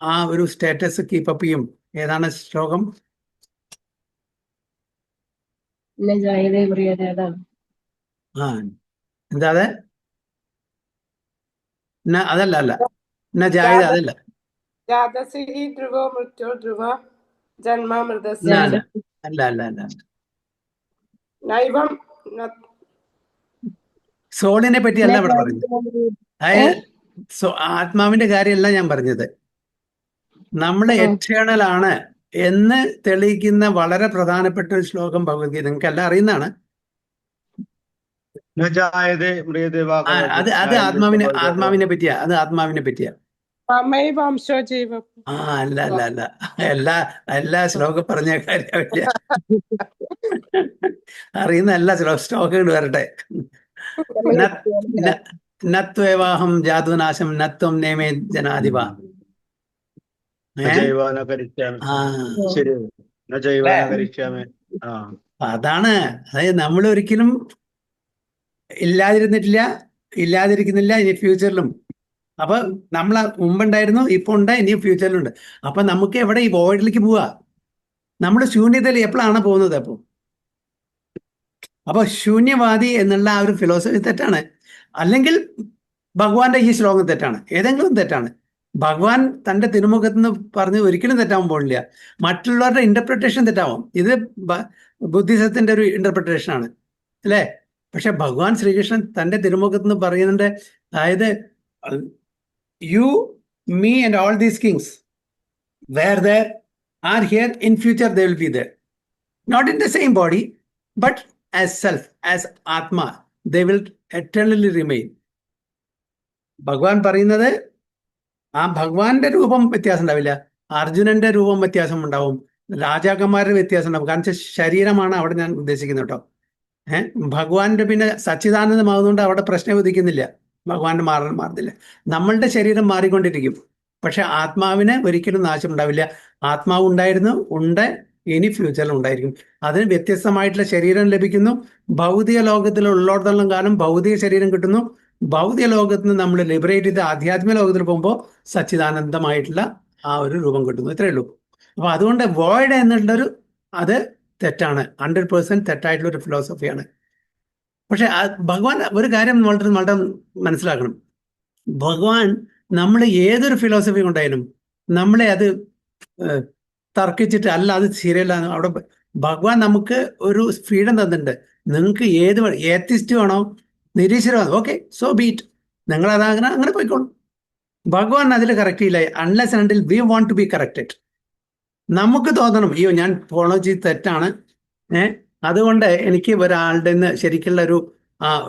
ആ ഒരു സ്റ്റാറ്റസ് കീപ്പപ്പ് ചെയ്യും. ഏതാണ് ശ്ലോകം? ന ജായതേ മ്രിയതേ, അതാണ്. ആ എന്താ അത്? അതല്ല അല്ല ജായത് അതല്ല. ജാതസി ധ്രുവോ മൃത്യോ ധ്രുവ ജന്മാമൃതസ്യ അല്ല അല്ല അല്ല അല്ല നൈവം സോളിനെ പറ്റിയല്ല ഇവിടെ പറഞ്ഞത്. അതായത് ആത്മാവിന്റെ കാര്യമല്ല ഞാൻ പറഞ്ഞത്. നമ്മൾ എറ്റേണൽ ആണ് എന്ന് തെളിയിക്കുന്ന വളരെ പ്രധാനപ്പെട്ട ഒരു ശ്ലോകം ഭഗവത്ഗീത നിങ്ങൾക്ക് എല്ലാം അറിയുന്നതാണ്. അത് ആത്മാവിനെ പറ്റിയാ. അത് ആത്മാവിനെ പറ്റിയാ. മമൈവാംശോ ജീവ. അല്ല അല്ല അല്ല എല്ലാ ശ്ലോകം പറഞ്ഞ കാര്യമില്ല. അറിയുന്ന എല്ലാ ശ്ലോകങ്ങൾ വരട്ടെ. നത്വേവാഹം ജാതുനാശം നത്വം നേമേ ജനാധിപ. അതാണ്. അതായത് നമ്മൾ ഒരിക്കലും ഇല്ലാതിരുന്നിട്ടില്ല, ഇല്ലാതിരിക്കുന്നില്ല, ഇനി ഫ്യൂച്ചറിലും. അപ്പൊ നമ്മൾ മുമ്പുണ്ടായിരുന്നു, ഇപ്പൊ ഉണ്ട്, ഇനി ഫ്യൂച്ചറിലുണ്ട്. അപ്പൊ നമുക്ക് എവിടെ ഈ വോയിഡിലേക്ക് പോവാ? നമ്മൾ ശൂന്യതയിൽ എപ്പോഴാണ് പോകുന്നത്? അപ്പൊ ശൂന്യവാദി എന്നുള്ള ആ ഒരു ഫിലോസഫി തെറ്റാണ്. അല്ലെങ്കിൽ ഭഗവാന്റെ ഈ ശ്ലോകം തെറ്റാണ്. ഏതെങ്കിലും തെറ്റാണ്. ഭഗവാൻ തന്റെ തിരുമുഖത്ത് നിന്ന് പറഞ്ഞ് ഒരിക്കലും തെറ്റാവാൻ പോണില്ല. മറ്റുള്ളവരുടെ ഇന്റർപ്രിട്ടേഷൻ തെറ്റാവും. ഇത് ബുദ്ധിസത്തിന്റെ ഒരു ഇന്റർപ്രിട്ടേഷൻ ആണ്, അല്ലേ? പക്ഷെ ഭഗവാൻ ശ്രീകൃഷ്ണൻ തന്റെ തിരുമുഖത്ത് നിന്ന് പറയുന്നുണ്ട്, അതായത് you, me and all these kings where there are here, in future they will be there, not in the same body but as self, as Atma, they will eternally remain. ഭഗവാൻ പറയുന്നത് ആ ഭഗവാന്റെ രൂപം വ്യത്യാസം ഉണ്ടാവില്ല, അർജുനന്റെ രൂപം വ്യത്യാസം ഉണ്ടാവും, രാജാക്കന്മാരുടെ വ്യത്യാസം ഉണ്ടാവും. കാരണം ശരീരമാണ് അവിടെ ഞാൻ ഉദ്ദേശിക്കുന്നത് കേട്ടോ. ഭഗവാന്റെ പിന്നെ സച്ചിദാനന്ദമാകുന്നതുകൊണ്ട് അവിടെ പ്രശ്നം ഉദിക്കുന്നില്ല. ഭഗവാന്റെ മാറുന്നില്ല. നമ്മളുടെ ശരീരം മാറിക്കൊണ്ടിരിക്കും. പക്ഷെ ആത്മാവിന് ഒരിക്കലും നാശം ഉണ്ടാവില്ല. ആത്മാവ് ഉണ്ടായിരുന്നു, ഉണ്ട്, ഇനി ഫ്യൂച്ചറിൽ ഉണ്ടായിരിക്കും. അതിന് വ്യത്യസ്തമായിട്ടുള്ള ശരീരം ലഭിക്കുന്നു. ഭൗതിക ലോകത്തിലുള്ളിടത്തോളം കാലം ഭൗതിക ശരീരം കിട്ടുന്നു. ഭൗതിക ലോകത്ത് നിന്ന് നമ്മൾ ലിബറേറ്റ് ചെയ്ത് ആധ്യാത്മിക ലോകത്തിൽ പോകുമ്പോൾ സച്ചിദാനന്ദമായിട്ടുള്ള ആ ഒരു രൂപം കിട്ടുന്നു. ഇത്രയേ ഉള്ളൂ. അപ്പൊ അതുകൊണ്ട് വോയിഡ് എന്നുള്ളൊരു അത് തെറ്റാണ്. 100% തെറ്റായിട്ടുള്ള ഒരു ഫിലോസഫിയാണ്. പക്ഷെ ഭഗവാൻ ഒരു കാര്യം വളരെ വളരെ മനസ്സിലാക്കണം. ഭഗവാൻ നമ്മൾ ഏതൊരു ഫിലോസഫി കൊണ്ടായാലും നമ്മളെ അത് തർക്കിച്ചിട്ട് അല്ല അത് ശരിയല്ല. അവിടെ ഭഗവാൻ നമുക്ക് ഒരു ഫ്രീഡം തന്നിട്ടുണ്ട്. നിങ്ങൾക്ക് ഏത് ഏത്തിസ്റ്റ് വേണോ നിരീശ്വരമാണോ, ഓക്കെ, സോ ബീറ്റ്, നിങ്ങൾ അങ്ങനെ പോയിക്കോളും. ഭഗവാൻ അതിൽ കറക്റ്റ് ചെയ്യില്ല. Unless and until we want to be corrected. നമുക്ക് തോന്നണം, അയ്യോ ഞാൻ ഫോളോ ചെയ്ത് തെറ്റാണ്, അതുകൊണ്ട് എനിക്ക് ഒരാളുടെ നിന്ന് ശരിക്കുള്ള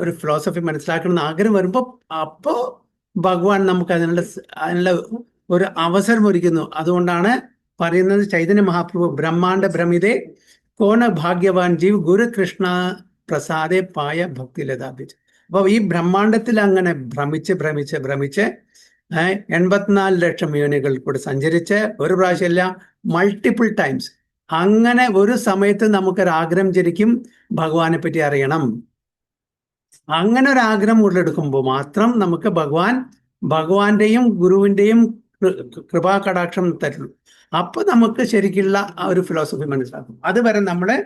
ഒരു ഫിലോസഫി മനസ്സിലാക്കണമെന്ന് ആഗ്രഹം വരുമ്പോൾ അപ്പോൾ ഭഗവാൻ നമുക്ക് അതിനുള്ള ഒരു അവസരം ഒരുക്കുന്നു. അതുകൊണ്ടാണ് പറയുന്നത് ചൈതന്യ മഹാപ്രഭു ബ്രഹ്മാണ്ഡ ഭ്രമിതേ കോന ഭാഗ്യവാൻ ജീവ് ഗുരു കൃഷ്ണ പ്രസാദേ പായ ഭക്തി ലതാപിച്ച്. അപ്പോൾ ഈ ബ്രഹ്മാണ്ഡത്തിൽ അങ്ങനെ ഭ്രമിച്ച് 84 ലക്ഷം യോനികൾ കൂടെ സഞ്ചരിച്ച് ഒരു പ്രാവശ്യമല്ല, മൾട്ടിപ്പിൾ ടൈംസ്, അങ്ങനെ ഒരു സമയത്ത് നമുക്കൊരാഗ്രഹം ജനിക്കും, ഭഗവാനെ പറ്റി അറിയണം. അങ്ങനെ ഒരു ആഗ്രഹം ഉള്ളെടുക്കുമ്പോൾ മാത്രം നമുക്ക് ഭഗവാന്റെയും ഗുരുവിന്റെയും കൃപാ കടാക്ഷം തരുള്ളൂ. അപ്പൊ നമുക്ക് ശരിക്കുള്ള ആ ഒരു ഫിലോസഫി മനസ്സിലാക്കും. അതുവരെ നമ്മള്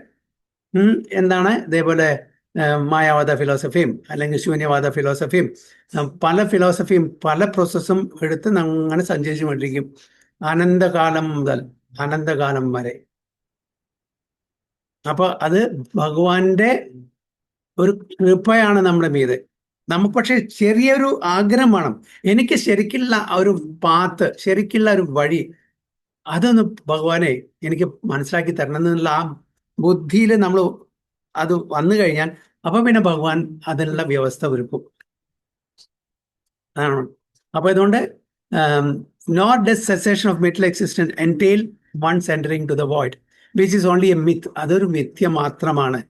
എന്താണ് ഇതേപോലെ മായാവാദ ഫിലോസഫിയും അല്ലെങ്കിൽ ശൂന്യവാദ ഫിലോസഫിയും പല ഫിലോസഫിയും പല പ്രോസസ്സും എടുത്ത് അങ്ങനെ സഞ്ചരിച്ചു കൊണ്ടിരിക്കും അനന്തകാലം മുതൽ അനന്തകാലം വരെ. അപ്പൊ അത് ഭഗവാന്റെ ഒരു കൃപയാണ് നമ്മുടെ മീതെ. നമുക്ക് പക്ഷെ ചെറിയൊരു ആഗ്രഹം വേണം. എനിക്ക് ശരിക്കുള്ള ഒരു പാത്ത്, ശരിക്കുള്ള ഒരു വഴി, അതൊന്ന് ഭഗവാനെ എനിക്ക് മനസ്സിലാക്കി തരണം എന്നുള്ള ആ ബുദ്ധിയിൽ നമ്മൾ അത് വന്നു കഴിഞ്ഞാൽ അപ്പൊ പിന്നെ ഭഗവാൻ അതിനുള്ള വ്യവസ്ഥ ഒരുക്കും. അതാണ്. അപ്പൊ ഇതുകൊണ്ട് not the cessation of metal existence entail once entering to the void which is only a myth. അതൊരു മിഥ്യ മാത്രമാണ്,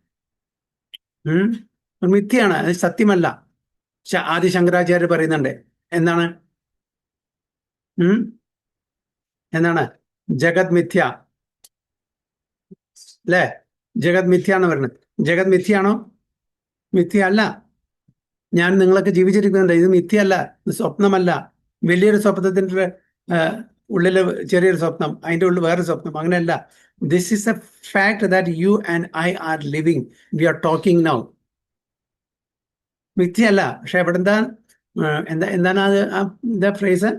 മിഥ്യയാണ്, അത് സത്യമല്ല. ആദി ശങ്കരാചാര്യ പറയുന്നുണ്ട്, എന്താണ് ജഗത് മിഥ്യ, അല്ലേ? ജഗത് മിഥ്യ എന്ന് പറയുന്നത് ജഗത് മിഥ്യയാണോ? മിഥ്യ അല്ല. ഞാൻ നിങ്ങളൊക്കെ ജീവിച്ചിരിക്കുന്നുണ്ട്, ഇത് മിഥ്യയല്ല, ഇത് സ്വപ്നമല്ല. വലിയൊരു സ്വപ്നത്തിന്റെ ഉള്ളില് ചെറിയൊരു സ്വപ്നം, അതിൻ്റെ ഉള്ളിൽ വേറെ സ്വപ്നം, അങ്ങനെയല്ല. This is a fact that you and I are living, we are talking now. മിഥ്യയല്ല. പക്ഷെ എവിടെ എന്താണ് അത് എന്താ ഫ്രേസ്?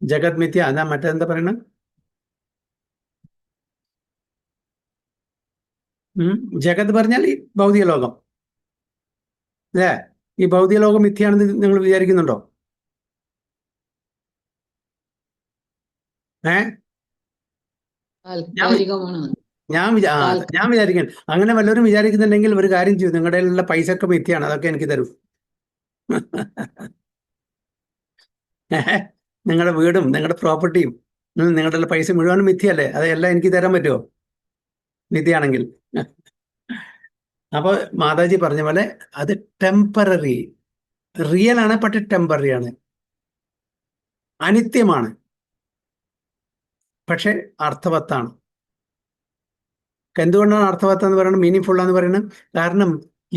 ജഗത് മിഥ്യ, അതാ മറ്റെന്താ പറയണ? ജഗത് പറഞ്ഞാൽ ഈ ഭൗതിക ലോകം അല്ലേ? ഈ ഭൗതിക ലോകം മിഥ്യയാണെന്ന് നിങ്ങൾ വിചാരിക്കുന്നുണ്ടോ? ഞാൻ വിചാരിക്കാൻ അങ്ങനെ വല്ലവരും വിചാരിക്കുന്നുണ്ടെങ്കിൽ ഒരു കാര്യം ചെയ്യും, നിങ്ങളുടെ കയ്യിലുള്ള പൈസ ഒക്കെ മിഥ്യയാണ്, അതൊക്കെ എനിക്ക് തരൂ. നിങ്ങളുടെ വീടും നിങ്ങളുടെ പ്രോപ്പർട്ടിയും നിങ്ങളുടെ പൈസ മുഴുവനും മിഥ്യയല്ലേ? അതെല്ലാം എനിക്ക് തരാൻ പറ്റുമോ മിഥ്യയാണെങ്കിൽ? അപ്പോൾ മാതാജി പറഞ്ഞ പോലെ അത് ടെമ്പററി, റിയൽ ആണ്, പക്ഷെ ടെമ്പററി ആണ്, അനിത്യമാണ്, പക്ഷെ അർത്ഥവത്താണ്. എന്തുകൊണ്ടാണ് അർത്ഥവത്തം എന്ന് പറയുന്നത്, മീനിങ് ഫുൾ എന്ന് പറയുന്നത്? കാരണം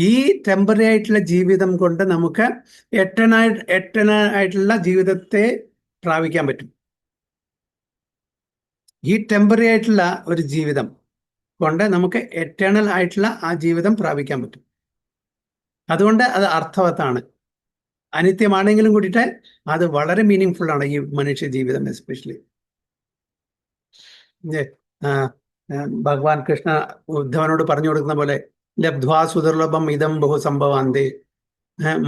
ഈ ടെമ്പററി ആയിട്ടുള്ള ജീവിതം കൊണ്ട് നമുക്ക് എട്ടനായിട്ടുള്ള ജീവിതത്തെ പ്രാപിക്കാൻ പറ്റും. ഈ ടെമ്പററി ആയിട്ടുള്ള ഒരു ജീവിതം കൊണ്ട് നമുക്ക് എറ്റേണൽ ആയിട്ടുള്ള ആ ജീവിതം പ്രാപിക്കാൻ പറ്റും. അതുകൊണ്ട് അത് അർത്ഥവത്താണ്. അനിത്യമാണെങ്കിലും കൂടിയിട്ട് അത് വളരെ മീനിങ് ഫുൾ ആണ് ഈ മനുഷ്യ ജീവിതം. എസ്പെഷ്യലി ഭഗവാൻ കൃഷ്ണ ഉദ്ധവനോട് പറഞ്ഞു കൊടുക്കുന്ന പോലെ, ലബ്ധ്വാ സുദുർലഭം ഇതം ബഹു സംഭവാന്തേ,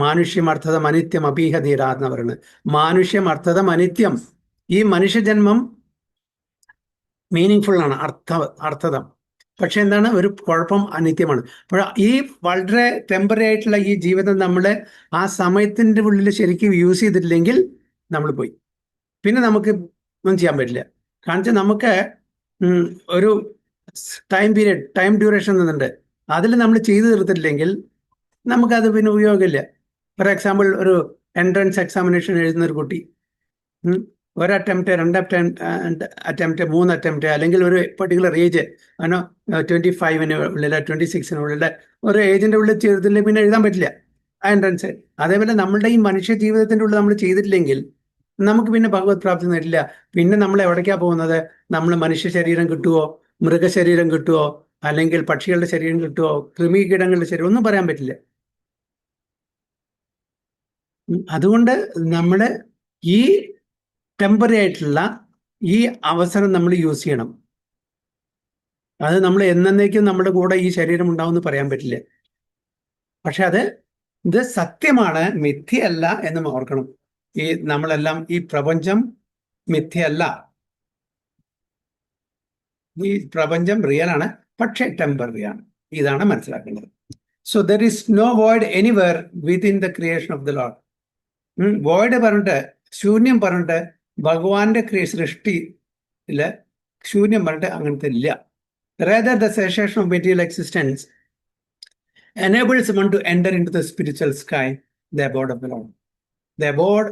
മാനുഷ്യം അർത്ഥതം അനിത്യം അപീഹതീരാ എന്ന് പറയുന്നത്. മാനുഷ്യം അർത്ഥതം അനിത്യം. ഈ മനുഷ്യജന്മം മീനിങ് ഫുൾ ആണ്, അർത്ഥതം. പക്ഷെ എന്താണ് ഒരു കുഴപ്പം, അനിത്യമാണ്. അപ്പോൾ ഈ വളരെ ടെമ്പററി ആയിട്ടുള്ള ഈ ജീവിതം നമ്മൾ ആ സമയത്തിൻ്റെ ഉള്ളിൽ ശരിക്കും യൂസ് ചെയ്തിട്ടില്ലെങ്കിൽ നമ്മൾ പോയി. പിന്നെ നമുക്ക് ഒന്നും ചെയ്യാൻ പറ്റില്ല. കാരണം വെച്ചാൽ നമുക്ക് ഒരു ടൈം പീരിയഡ്, ടൈം ഡ്യൂറേഷൻ എന്നുണ്ട്, അതിൽ നമ്മൾ ചെയ്തു തീർത്തിട്ടില്ലെങ്കിൽ നമുക്കത് പിന്നെ ഉപയോഗമില്ല. ഫോർ എക്സാമ്പിൾ, ഒരു എൻട്രൻസ് എക്സാമിനേഷൻ എഴുതുന്ന ഒരു കുട്ടി ഒരു അറ്റംപ്റ്റ്, 2 അറ്റംപ്റ്റ്, 3 അറ്റംപ്റ്റ്, അല്ലെങ്കിൽ ഒരു പെർട്ടിക്കുലർ ഏജ്, കാരണം 25-ന് ഉള്ളിൽ 26-ന് ഉള്ളിൽ ഒരു ഏജിൻ്റെ ഉള്ളിൽ ചെയ്തില്ലെങ്കിൽ പിന്നെ എഴുതാൻ പറ്റില്ല ആ എൻട്രൻസ്. അതേപോലെ നമ്മളുടെ ഈ മനുഷ്യ ജീവിതത്തിൻ്റെ ഉള്ളിൽ നമ്മൾ ചെയ്തിട്ടില്ലെങ്കിൽ നമുക്ക് പിന്നെ ഭഗവത് പ്രാപ്തി നേരില്ല. പിന്നെ നമ്മൾ എവിടേക്കാണ് പോകുന്നത്? നമ്മൾ മനുഷ്യ ശരീരം കിട്ടുമോ, മൃഗശരീരം കിട്ടുമോ, അല്ലെങ്കിൽ പക്ഷികളുടെ ശരീരം കിട്ടുമോ, കൃമികീടങ്ങളുടെ ശരീരം, ഒന്നും പറയാൻ പറ്റില്ല. അതുകൊണ്ട് നമ്മൾ ഈ ടെമ്പററി ആയിട്ടുള്ള ഈ അവസരം നമ്മൾ യൂസ് ചെയ്യണം. അത് നമ്മൾ എന്നേക്കും നമ്മുടെ കൂടെ ഈ ശരീരം ഉണ്ടാവുമെന്ന് പറയാൻ പറ്റില്ല. പക്ഷെ ഇത് സത്യമാണ്, മിഥ്യയല്ല എന്ന് ഓർക്കണം. ഈ നമ്മളെല്ലാം, ഈ പ്രപഞ്ചം മിഥ്യയല്ല, ഈ പ്രപഞ്ചം റിയൽ ആണ്, പക്ഷെ ടെമ്പററി ആണ്. ഇതാണ് മനസ്സിലാക്കേണ്ടത്. So there is no void anywhere within the creation of the Lord. Void പറഞ്ഞിട്ട്, ശൂന്യം പറഞ്ഞിട്ട് ഭഗവാന്റെ സൃഷ്ടിയില് ശൂന്യം പറഞ്ഞിട്ട് അങ്ങനത്തെ ഇല്ല. Rather, the cessation of material existence enables one to enter into the spiritual sky, the abode of the Lord. The abode